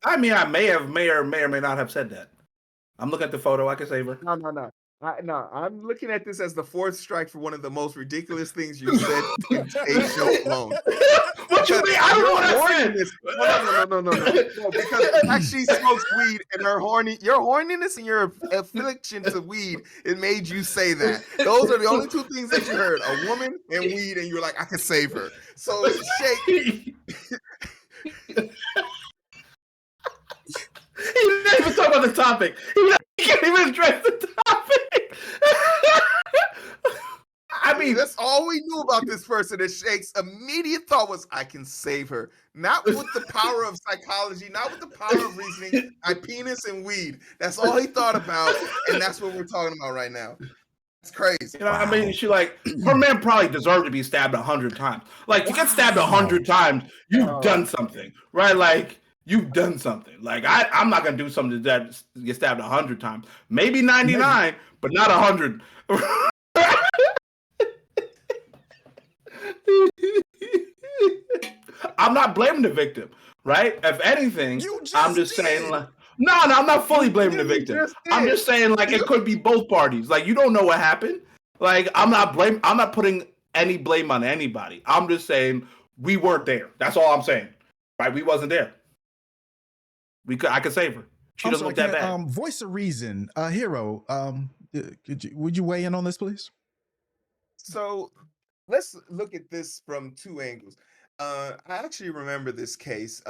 I mean, I may or may not have said that. I'm looking at the photo. I can save her. No. I'm looking at this as the fourth strike for one of the most ridiculous things you said in a show alone. What you mean? I don't know what I said. No. Because as she smokes weed and your horniness and your affliction to weed, it made you say that. Those are the only two things that you heard: a woman and weed, and you're like, I can save her. So Shake. He didn't even talk about the topic. He can't even address the topic. I mean, that's all we knew about this person. And Shake's immediate thought was, I can save her. Not with the power of psychology, not with the power of reasoning, my penis and weed. That's all he thought about. And that's what we're talking about right now. It's crazy. you know what I mean? She like, her man probably deserved to be stabbed 100 times. Like, to get stabbed 100 times, you've done something, right? Like, you've done something. Like, I'm not going to do something that get stabbed 100 times. Maybe 99, but not 100. I'm not blaming the victim, right? If anything, I'm just saying, like, no, I'm not fully blaming the victim. I'm just saying, like, it could be both parties. Like, you don't know what happened. Like, I'm not putting any blame on anybody. I'm just saying we weren't there. That's all I'm saying. Right? We wasn't there. I could save her. She doesn't look that bad. Voice of reason, Heero. Would you weigh in on this, please? So let's look at this from two angles. I actually remember this case.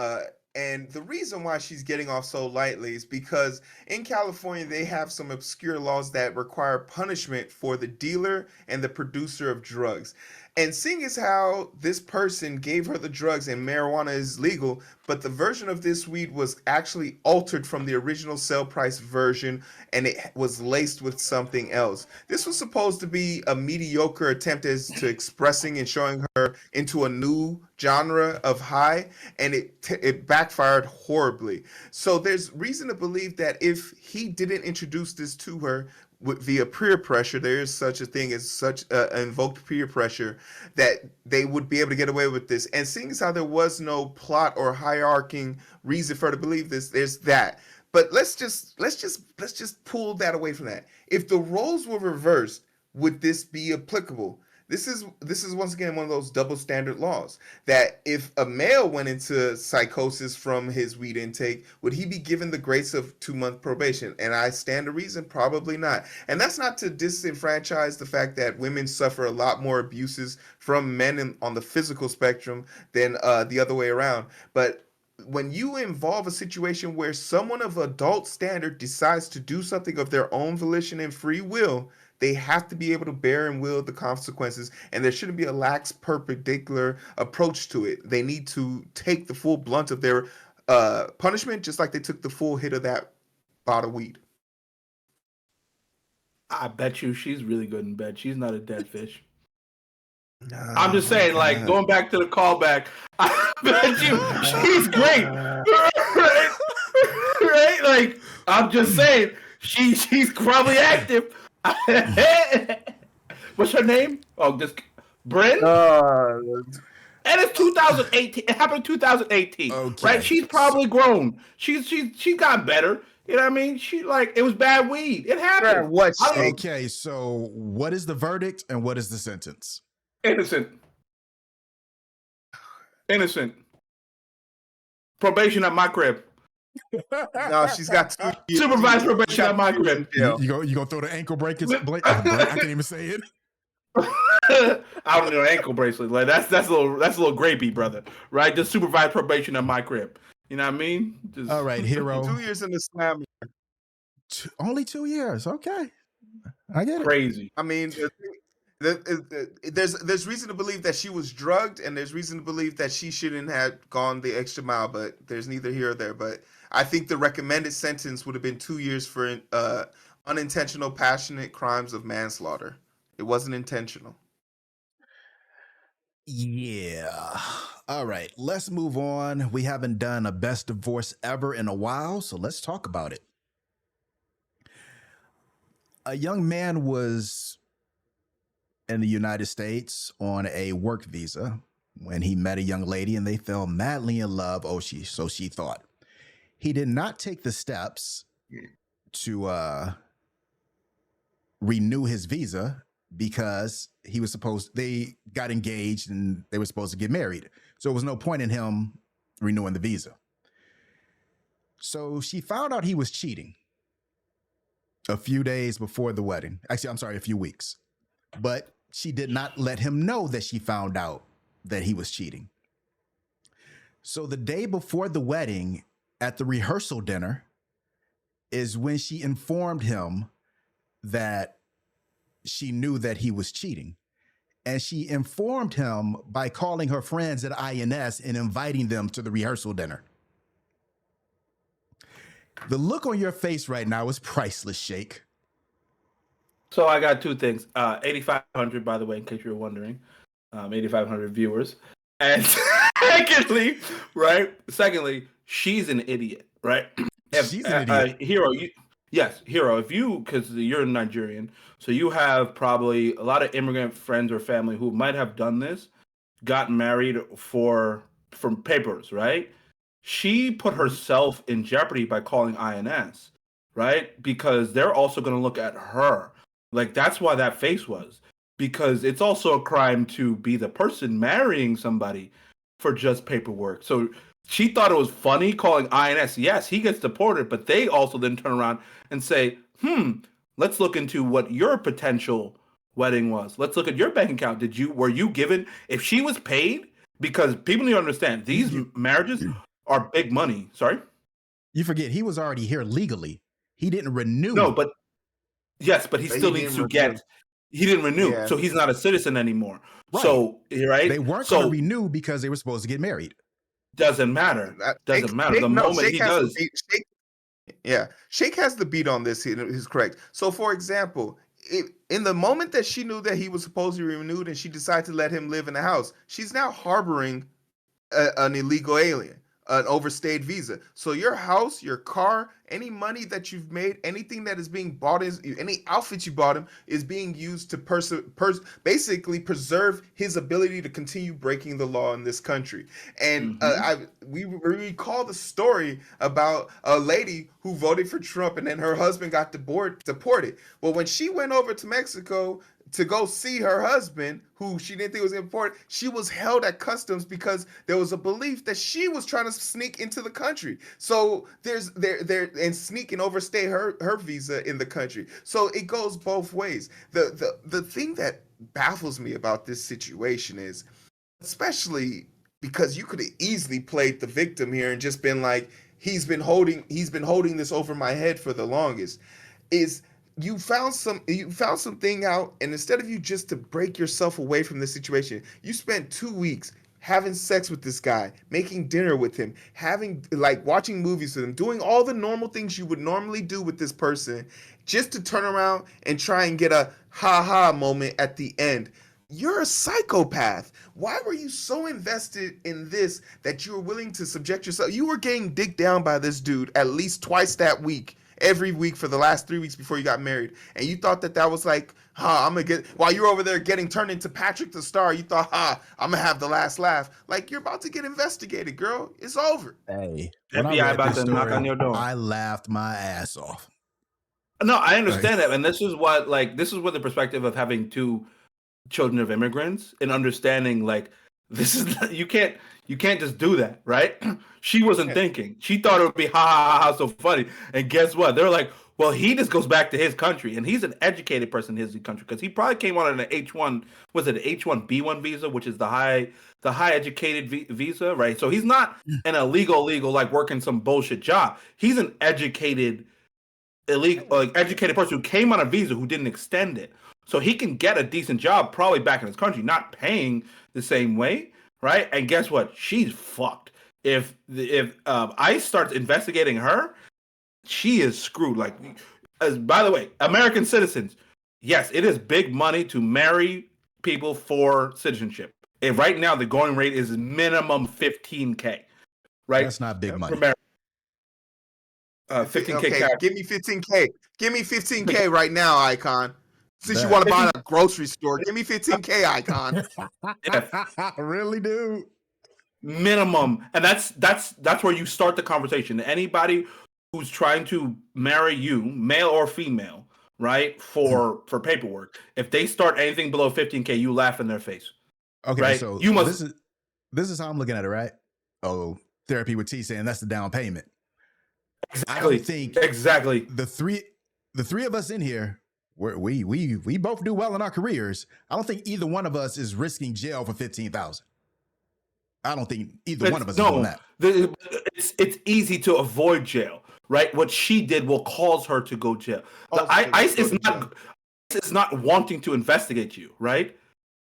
And the reason why she's getting off so lightly is because in California, they have some obscure laws that require punishment for the dealer and the producer of drugs. And seeing as how this person gave her the drugs and marijuana is legal, but the version of this weed was actually altered from the original sale price version and it was laced with something else. This was supposed to be a mediocre attempt as to expressing and showing her into a new genre of high, and it backfired horribly. So there's reason to believe that if he didn't introduce this to her via peer pressure, there is such a thing as such invoked peer pressure, that they would be able to get away with this. And seeing as how there was no plot or hierarching reason for her to believe this, there's that. But let's just pull that away from that. If the roles were reversed, would this be applicable? This is once again one of those double standard laws, that if a male went into psychosis from his weed intake, would he be given the grace of 2-month probation? And I stand to reason, probably not. And that's not to disenfranchise the fact that women suffer a lot more abuses from men on the physical spectrum than the other way around. But when you involve a situation where someone of adult standard decides to do something of their own volition and free will, they have to be able to bear and wield the consequences, and there shouldn't be a lax, perpendicular approach to it. They need to take the full blunt of their punishment, just like they took the full hit of that pot of weed. I bet you she's really good in bed. She's not a dead fish. I'm just saying, like, going back to the callback, I bet you she's great. Right? Like, I'm just saying, she's probably active. What's her name? Oh, this Bryn. And it's 2018. It happened in 2018. Okay. Right? She's probably grown. She's gotten better. You know what I mean? She like it was bad weed. It happened. Okay, so what is the verdict and what is the sentence? Innocent. Probation at my crib. No, she's got 2 years. Supervised probation at my crib. You gonna throw the ankle bracelets? I can't even say it. I don't know, ankle bracelet. Like that's a little grapey, brother. Right? Just supervised probation at my crib. You know what I mean? Just... All right, Heero. 2 years in the slam. Only 2 years. Okay, I get it. Crazy. I mean, there's reason to believe that she was drugged, and there's reason to believe that she shouldn't have gone the extra mile. But there's neither here or there. But I think the recommended sentence would have been 2 years for unintentional, passionate crimes of manslaughter. It wasn't intentional. Yeah. All right, let's move on. We haven't done a best divorce ever in a while, so let's talk about it. A young man was in the United States on a work visa when he met a young lady and they fell madly in love. So she thought. He did not take the steps to renew his visa because they got engaged and they were supposed to get married. So there was no point in him renewing the visa. So she found out he was cheating a few days before the wedding. Actually, I'm sorry, a few weeks. But she did not let him know that she found out that he was cheating. So the day before the wedding, at the rehearsal dinner, is when she informed him that she knew that he was cheating. and she informed him by calling her friends at INS and inviting them to the rehearsal dinner. The look on your face right now is priceless, Shake. So I got two things. 8,500, by the way, in case you're wondering. 8,500 viewers. And secondly, right? Secondly, she's an idiot, right? She's an idiot. Heero, Heero, if you, because you're Nigerian, so you have probably a lot of immigrant friends or family who might have done this, got married from papers, right? She put herself in jeopardy by calling INS, right? Because they're also going to look at her. Like, that's why that face was. Because it's also a crime to be the person marrying somebody for just paperwork. So she thought it was funny calling INS. Yes, he gets deported, but they also then turn around and say, let's look into what your potential wedding was. Let's look at your bank account. Were you given, if she was paid, because people need to understand, these marriages are big money. Sorry? You forget, he was already here legally. He didn't renew. No, but yes, but he still needs to get, he didn't renew, so he's not a citizen anymore. Right. So, right? They weren't going to renew because they were supposed to get married. Doesn't matter. Doesn't matter. The moment he does. Shake has the beat on this. He's correct. So, for example, in the moment that she knew that he was supposed to be renewed and she decided to let him live in the house, she's now harboring an illegal alien, an overstayed visa. So your house, your car, any money that you've made, anything that is being bought, any outfit you bought him is being used to basically preserve his ability to continue breaking the law in this country. And we recall the story about a lady who voted for Trump and then her husband got deported. Well, when she went over to Mexico to go see her husband, who she didn't think was important, she was held at customs because there was a belief that she was trying to sneak into the country. So and sneak and overstay her visa in the country. So it goes both ways. The thing that baffles me about this situation is, especially because you could have easily played the victim here and just been like, he's been holding this over my head for the longest, is you found something out, and instead of you just to break yourself away from this situation, you spent 2 weeks having sex with this guy, making dinner with him, watching movies with him, doing all the normal things you would normally do with this person, just to turn around and try and get a ha-ha moment at the end. You're a psychopath. Why were you so invested in this that you were willing to subject yourself? You were getting dicked down by this dude at least twice that week, every week for the last 3 weeks before you got married. And you thought that was like, I'm going to get, while you're over there getting turned into Patrick the Star, you thought, I'm going to have the last laugh. Like, you're about to get investigated, girl. It's over. Hey, FBI about to knock on your door. I laughed my ass off. No, I understand that. And this is what the perspective of having two children of immigrants and understanding, like, this is, you can't just do that, right? She wasn't thinking. She thought it would be ha, so funny. And guess what? They're like, well, he just goes back to his country, and he's an educated person in his country because he probably came on an H1, was it an H1B1 visa, which is the high educated visa, right? So he's not an illegal like working some bullshit job. He's an educated person who came on a visa who didn't extend it. So he can get a decent job probably back in his country, not paying the same way, right? And guess what? She's fucked. If ICE starts investigating her, she is screwed. Like, by the way, American citizens, yes, it is big money to marry people for citizenship. And right now, the going rate is minimum $15K. Right? That's not big money. 15K. Okay, give me 15K. Give me 15K right now, Icon. Since you want to buy at a grocery store, give me 15K, Icon. I really do. Minimum. And that's where you start the conversation. Anybody who's trying to marry you, male or female, right, for paperwork, if they start anything below 15K, you laugh in their face. Okay, right? So you must. This is how I'm looking at it, right? Oh, Therapy with T saying that's the down payment. Exactly. I don't think exactly the three of us in here, we both do well in our careers. I don't think either one of us is risking jail for $15,000. I don't think either one of us is doing that. It's easy to avoid jail, right? What she did will cause her to go jail. ICE is not wanting to investigate you, right?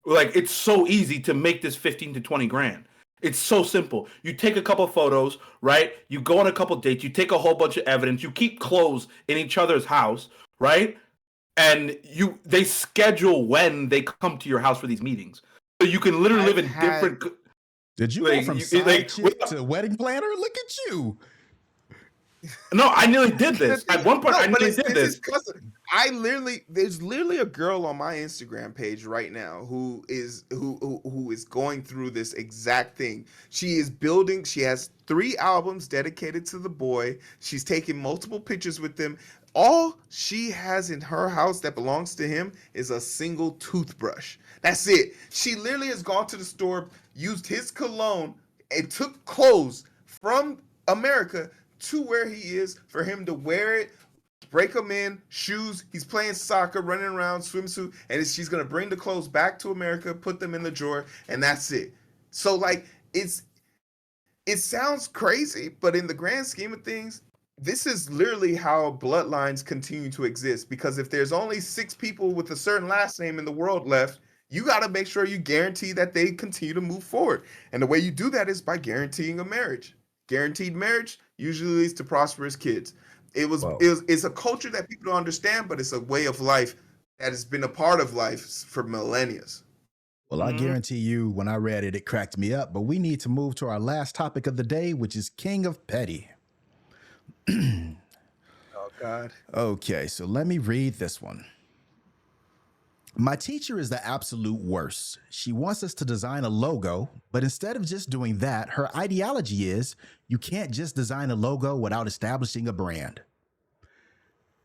Like, it's so easy to make this 15 to 20 grand. It's so simple. You take a couple photos, right? You go on a couple dates. You take a whole bunch of evidence. You keep clothes in each other's house, right? And they schedule when they come to your house for these meetings. So you can literally live in different. Did you go from side chick to wedding planner? Look at you. No, I nearly did this. At one point, I nearly did this. There's literally a girl on my Instagram page right now who is going through this exact thing. She has 3 albums dedicated to the boy. She's taken multiple pictures with him. All she has in her house that belongs to him is a single toothbrush. That's it. She literally has gone to the store, used his cologne, and took clothes from America to where he is for him to wear it, break them in, shoes. He's playing soccer, running around, swimsuit, and she's going to bring the clothes back to America, put them in the drawer, and that's it. So, like, it sounds crazy, but in the grand scheme of things, this is literally how bloodlines continue to exist. Because if there's only 6 people with a certain last name in the world left, you got to make sure you guarantee that they continue to move forward. And the way you do that is by guaranteeing a marriage. Guaranteed marriage usually leads to prosperous kids. It's a culture that people don't understand, but it's a way of life that has been a part of life for millennia. Well, I guarantee you, when I read it, it cracked me up. But we need to move to our last topic of the day, which is King of Petty. Oh, God. Okay, so let me read this one. My teacher is the absolute worst. She wants us to design a logo, but instead of just doing that, her ideology is you can't just design a logo without establishing a brand.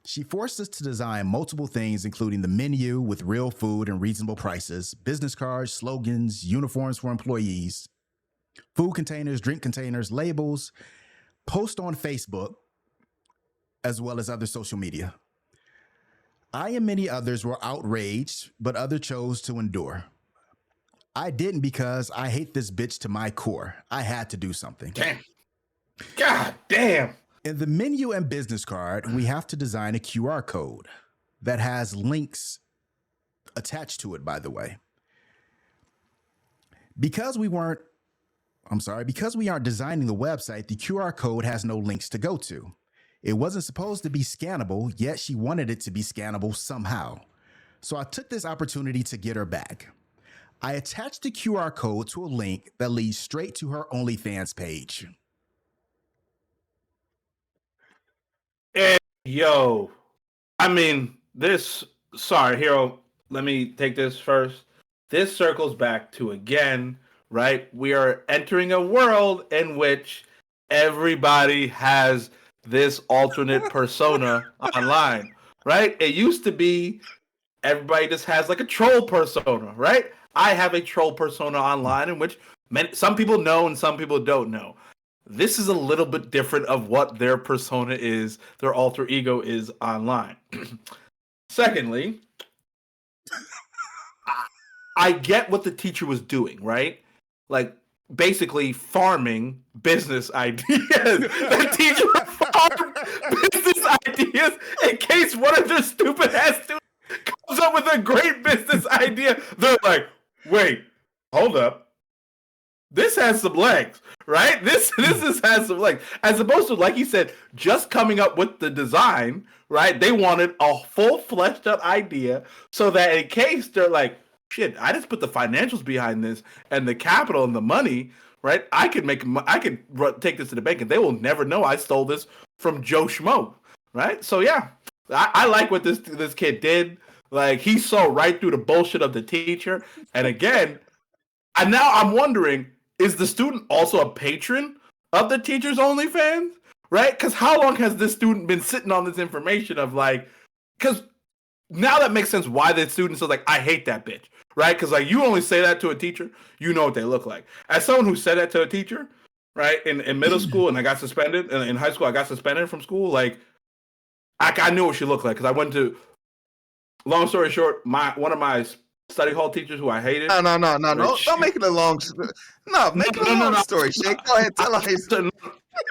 She forced us to design multiple things, including the menu with real food and reasonable prices, business cards, slogans, uniforms for employees, food containers, drink containers, labels, post on Facebook, as well as other social media. I and many others were outraged, but others chose to endure. I didn't because I hate this bitch to my core. I had to do something. Damn. God damn. In the menu and business card, we have to design a QR code that has links attached to it, by the way. Because we aren't designing the website, the QR code has no links to go to. It wasn't supposed to be scannable, yet she wanted it to be scannable somehow. So I took this opportunity to get her back. I attached the QR code to a link that leads straight to her OnlyFans page. And yo, I mean, sorry, Heero, let me take this first. This circles back to, again, right? We are entering a world in which everybody has this alternate persona online, right? It used to be everybody just has like a troll persona, right? I have a troll persona online in which some people know and some people don't know. This is a little bit different of what their persona is, their alter ego is online. Secondly, I get what the teacher was doing, right? Like, basically farming business ideas. The teacher farmed business ideas in case one of their stupid ass students comes up with a great business idea. They're like, wait, hold up. This has some legs, right? This has some legs. As opposed to, like he said, just coming up with the design, right? They wanted a full fleshed out idea so that in case they're like, shit, I just put the financials behind this and the capital and the money, right? I could take this to the bank and they will never know I stole this from Joe Schmo, right? So yeah, I like what this kid did. Like, he saw right through the bullshit of the teacher. And again, now I'm wondering, is the student also a patron of the teacher's OnlyFans, right? Because how long has this student been sitting on this information of like, because now that makes sense why the students are like, I hate that bitch, right? Because like, you only say that to a teacher, you know what they look like. As someone who said that to a teacher, right, in middle school, and I got suspended, and in high school I got suspended from school, like, I knew what she looked like because I went to, long story short, one of my study hall teachers who I hated. No. Don't make it a long story. No, make it a long story, Shake. Go ahead, tell us.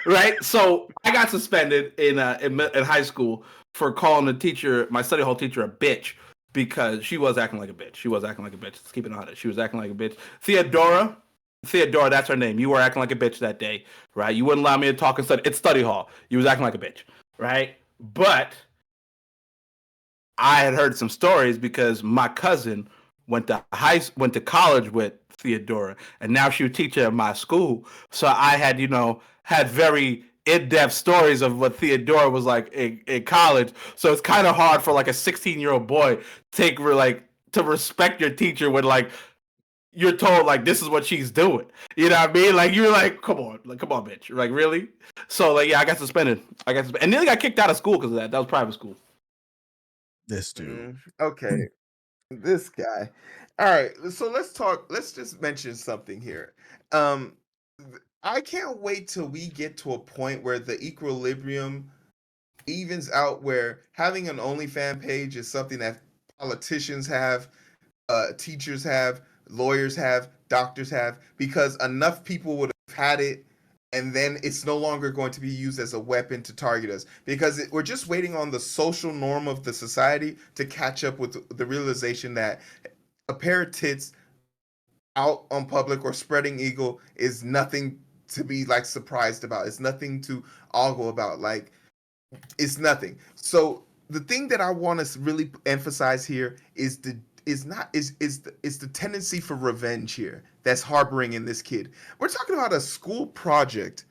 Right? So I got suspended in high school for calling the teacher, my study hall teacher, a bitch because she was acting like a bitch. She was acting like a bitch. Let's keep it honest. She was acting like a bitch. Theodora, that's her name. You were acting like a bitch that day, right? You wouldn't allow me to talk and study. It's study hall. You was acting like a bitch, right? But I had heard some stories because my cousin went to college with Theodora, and now she was teacher at my school. So I had, had very in-depth stories of what Theodora was like in college. So it's kind of hard for like a 16-year-old boy to respect your teacher when like you're told like this is what she's doing. You know what I mean? Like you're like, come on, bitch. Like really? So like yeah, I got suspended. And then I got kicked out of school because of that. That was private school. This dude. Okay. This guy. All right. So let's just mention something here. I can't wait till we get to a point where the equilibrium evens out, where having an OnlyFans page is something that politicians have, teachers have, lawyers have, doctors have, because enough people would have had it, and then it's no longer going to be used as a weapon to target us, because we're just waiting on the social norm of the society to catch up with the realization that a pair of tits out on public or spreading eagle is nothing to be like surprised about. It's nothing to ogle about. Like, it's nothing. So the thing that I want to really emphasize here is the tendency for revenge here that's harboring in this kid. We're talking about a school project.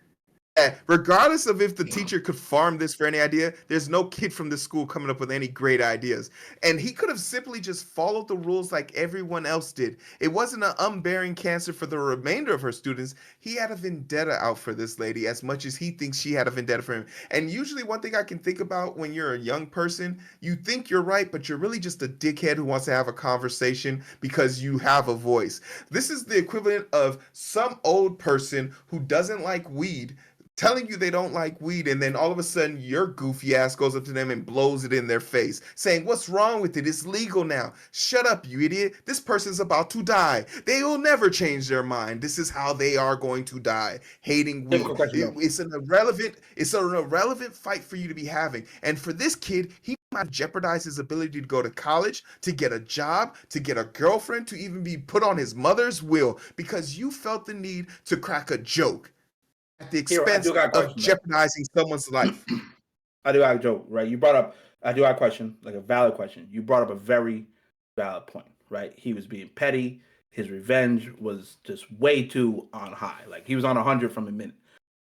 Regardless of if the teacher could farm this for any idea, there's no kid from this school coming up with any great ideas. And he could have simply just followed the rules like everyone else did. It wasn't an unbearing cancer for the remainder of her students. He had a vendetta out for this lady as much as he thinks she had a vendetta for him. And usually one thing I can think about when you're a young person, you think you're right, but you're really just a dickhead who wants to have a conversation because you have a voice. This is the equivalent of some old person who doesn't like weed telling you they don't like weed, and then all of a sudden your goofy ass goes up to them and blows it in their face, saying, "What's wrong with it? It's legal now." Shut up, you idiot. This person's about to die. They will never change their mind. This is how they are going to die, hating weed. It's an irrelevant fight for you to be having. And for this kid, he might jeopardize his ability to go to college, to get a job, to get a girlfriend, to even be put on his mother's will, because you felt the need to crack a joke at the expense of jeopardizing someone's life. I do have a joke, right? I do have a question, like a valid question. You brought up a very valid point, right? He was being petty. His revenge was just way too on high. Like he was on 100 from a minute.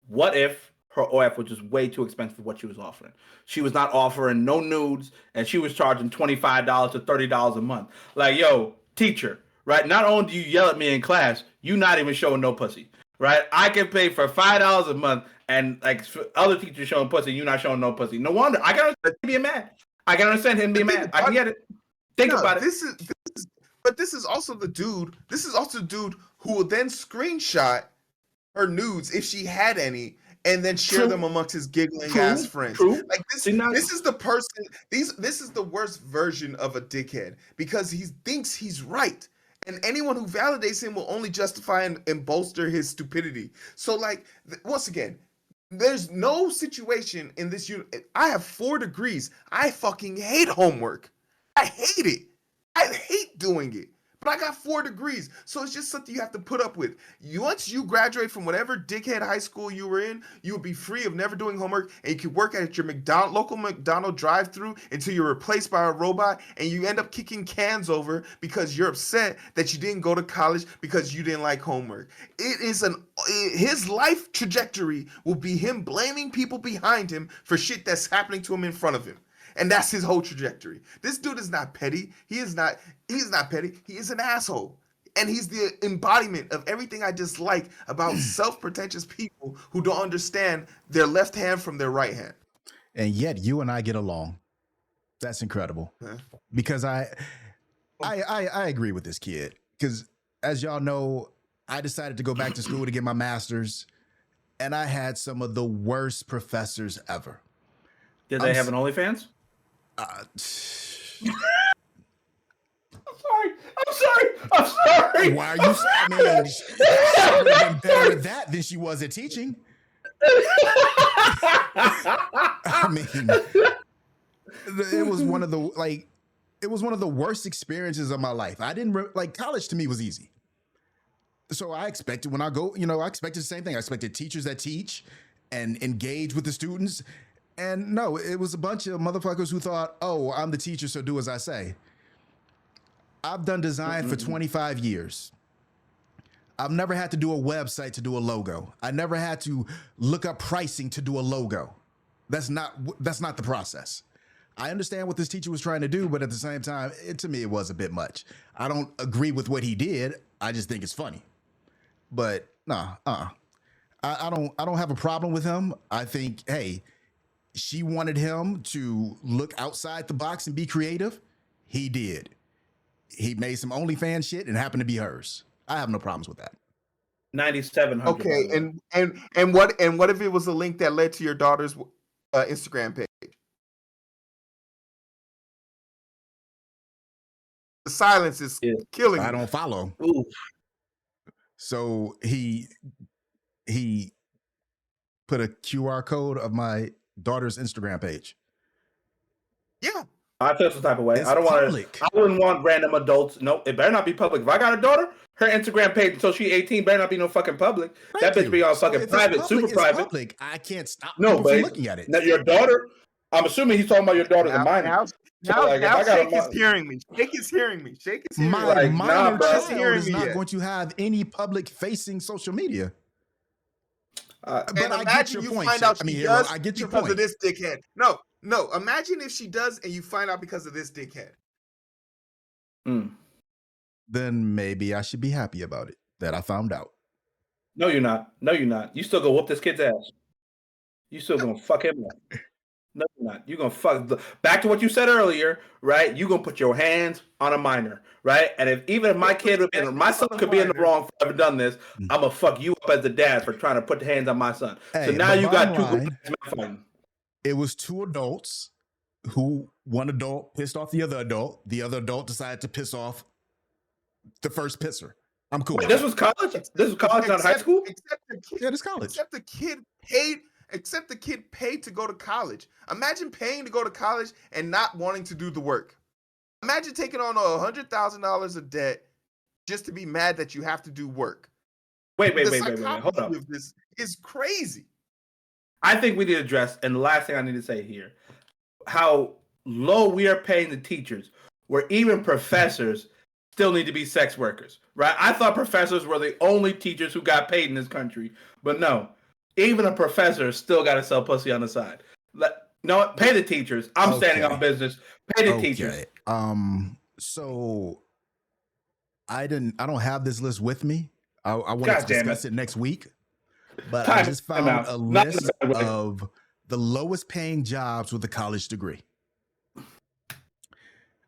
What if her OF was just way too expensive for what she was offering? She was not offering no nudes, and she was charging $25 to $30 a month. Like, yo, teacher, right? Not only do you yell at me in class, you not even showing no pussy. Right, I can pay for $5 a month, and like other teachers showing pussy, you not showing no pussy. No wonder. I can understand him being mad. I can understand him being mad. I can get it. Think about it. But this is also the dude. This is also the dude who will then screenshot her nudes if she had any, and then share them amongst his giggling ass friends. Like this is the person. This is the worst version of a dickhead, because he thinks he's right. And anyone who validates him will only justify and bolster his stupidity. So, like, once again, there's no situation in this unit. I have 4 degrees. I fucking hate homework. I hate it. I hate doing it. But I got 4 degrees. So it's just something you have to put up with. Once you graduate from whatever dickhead high school you were in, you will be free of never doing homework, and you can work at your local McDonald's drive-thru until you're replaced by a robot, and you end up kicking cans over because you're upset that you didn't go to college because you didn't like homework. His life trajectory will be him blaming people behind him for shit that's happening to him in front of him. And that's his whole trajectory. This dude is not petty. He's not petty. He is an asshole. And he's the embodiment of everything I dislike about self-pretentious people who don't understand their left hand from their right hand. And yet you and I get along. That's incredible. Huh? Because I agree with this kid. Because as y'all know, I decided to go back to school to get my master's, and I had some of the worst professors ever. Did they have an OnlyFans? I'm sorry. Why are you? I mean, she would have been better at that than she was at teaching. I mean, it was one of the it was one of the worst experiences of my life. I didn't like college to me was easy. So I expected when I go, I expected the same thing. I expected teachers that teach and engage with the students. And no, it was a bunch of motherfuckers who thought, oh, I'm the teacher, so do as I say. I've done design for 25 years. I've never had to do a website to do a logo. I never had to look up pricing to do a logo. That's not the process. I understand what this teacher was trying to do, but at the same time, to me, it was a bit much. I don't agree with what he did. I just think it's funny. But I don't have a problem with him. I think, hey, she wanted him to look outside the box and be creative. He did. He made some OnlyFans shit and happened to be hers. I have no problems with that. 9,700. Okay, and what if it was a link that led to your daughter's Instagram page? The silence is killing me. I don't follow. Ooh. So he put a QR code of my daughter's Instagram page. Yeah. I feel some type of way. It's I don't want public. to. I wouldn't want random adults. No, it better not be public. If I got a daughter, her Instagram page until she's 18 better not be no fucking public. That bitch be all fucking private, public, super private. Public. I can't stop no, people but from looking at it. Now your daughter. I'm assuming he's talking about your daughter's a minor. Now Shake is hearing me. Shake is hearing me. Shake is hearing me. My minor child is not yet. going to have any public-facing social media. But and I get your point. Find out she does I get your because point. of this dickhead. No. Imagine if she does and you find out because of this dickhead. Then maybe I should be happy about it that I found out. No, you're not. You still go whoop this kid's ass. You still gonna fuck him up. No, you're not. You're gonna fuck. Back to what you said earlier, right? You're gonna put your hands on a minor, right? And if my kid would be, my son could be in the wrong for having done this, I'm gonna fuck you up as the dad for trying to put the hands on my son. Hey, so now you got two line, fighting. It was two adults who one adult pissed off the other adult. The other adult decided to piss off the first pisser. I'm cool. Wait, this was college? This was college, not high school? Yeah, it's college. Except the kid paid to go to college. Imagine paying to go to college and not wanting to do the work. Imagine taking on $100,000 of debt just to be mad that you have to do work. Wait. Hold up. This is crazy. I think we need to address, and the last thing I need to say here, how low we are paying the teachers, where even professors still need to be sex workers, right? I thought professors were the only teachers who got paid in this country, but no. Even a professor still got to sell pussy on the side. No, pay the teachers. I'm standing on business. Pay the teachers. So I don't have this list with me. I want to discuss it next week. But I just found a list of the lowest paying jobs with a college degree.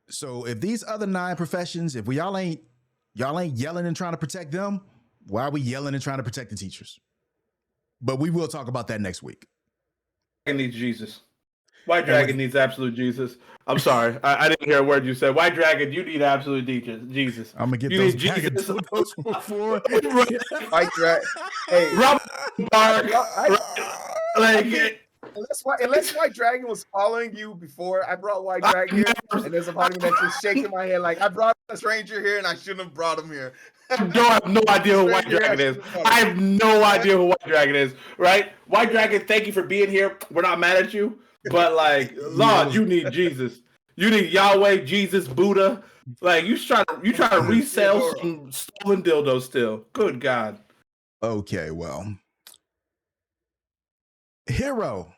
So if these other 9 professions, if y'all ain't yelling and trying to protect them, why are we yelling and trying to protect the teachers? But we will talk about that next week. Dragon needs Jesus. White Dragon needs absolute Jesus. I'm sorry. I didn't hear a word you said. White Dragon, you need absolute Jesus. I'm going to get those dragons before. White Dragon. Hey. Robert Bark. Unless White Dragon was following you before I brought White Dragon here, and there's a part of me that's just shaking my head like I brought a stranger here and I shouldn't have brought him here. I have no idea who White Dragon is. I have no idea who White Dragon is, right? White Dragon, thank you for being here. We're not mad at you, but Lord, you need Jesus. You need Yahweh, Jesus, Buddha. You try to resell some stolen dildos still. Good God. Okay, well. Heero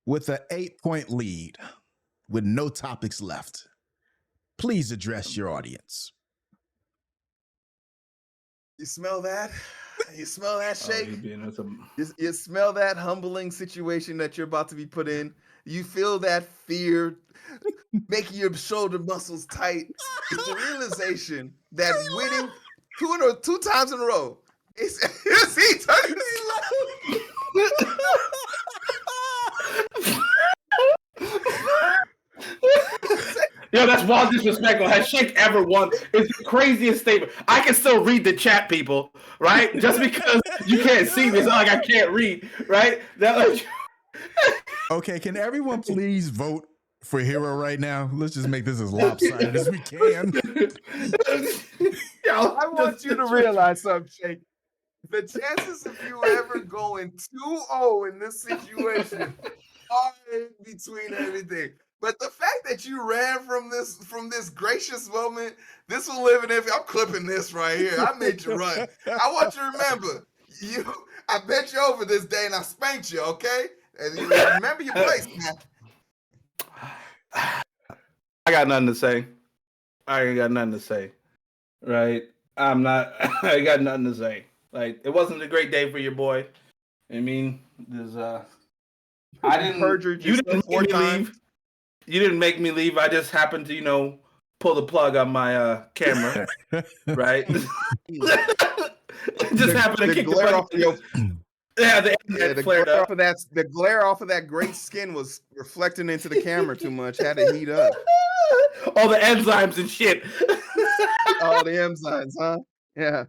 with an 8-point lead with no topics left. Please address your audience. You smell that? You smell that, Shake? Oh, you smell that humbling situation that you're about to be put in? You feel that fear making your shoulder muscles tight? It's the realization that winning two times in a row. Yo, that's wild disrespectful. Has Shake ever won? It's the craziest statement. I can still read the chat, people, right? Just because you can't see me, it's not like I can't read, right? Okay, can everyone please vote for Heero right now. Let's just make this as lopsided as we can. I want you to realize something, Shake. The chances of you ever going 2-0 in this situation are in between everything. But the fact that you ran from this gracious moment, this will live in every. I'm clipping this right here. I made you run. I want you to remember, I bet you over this day and I spanked you, okay? And you remember your place, man. I got nothing to say. I ain't got nothing to say. Right? I'm not. I got nothing to say. Like, it wasn't a great day for your boy. I mean, there's I didn't. You didn't make me leave. You didn't make me leave. I just happened to, pull the plug on my camera, right? Just happened to kick the plug off your. Yeah, the glare off of that. The glare off of that great skin was reflecting into the camera too much. Had to heat up. All the enzymes and shit. All the enzymes, huh? Yeah.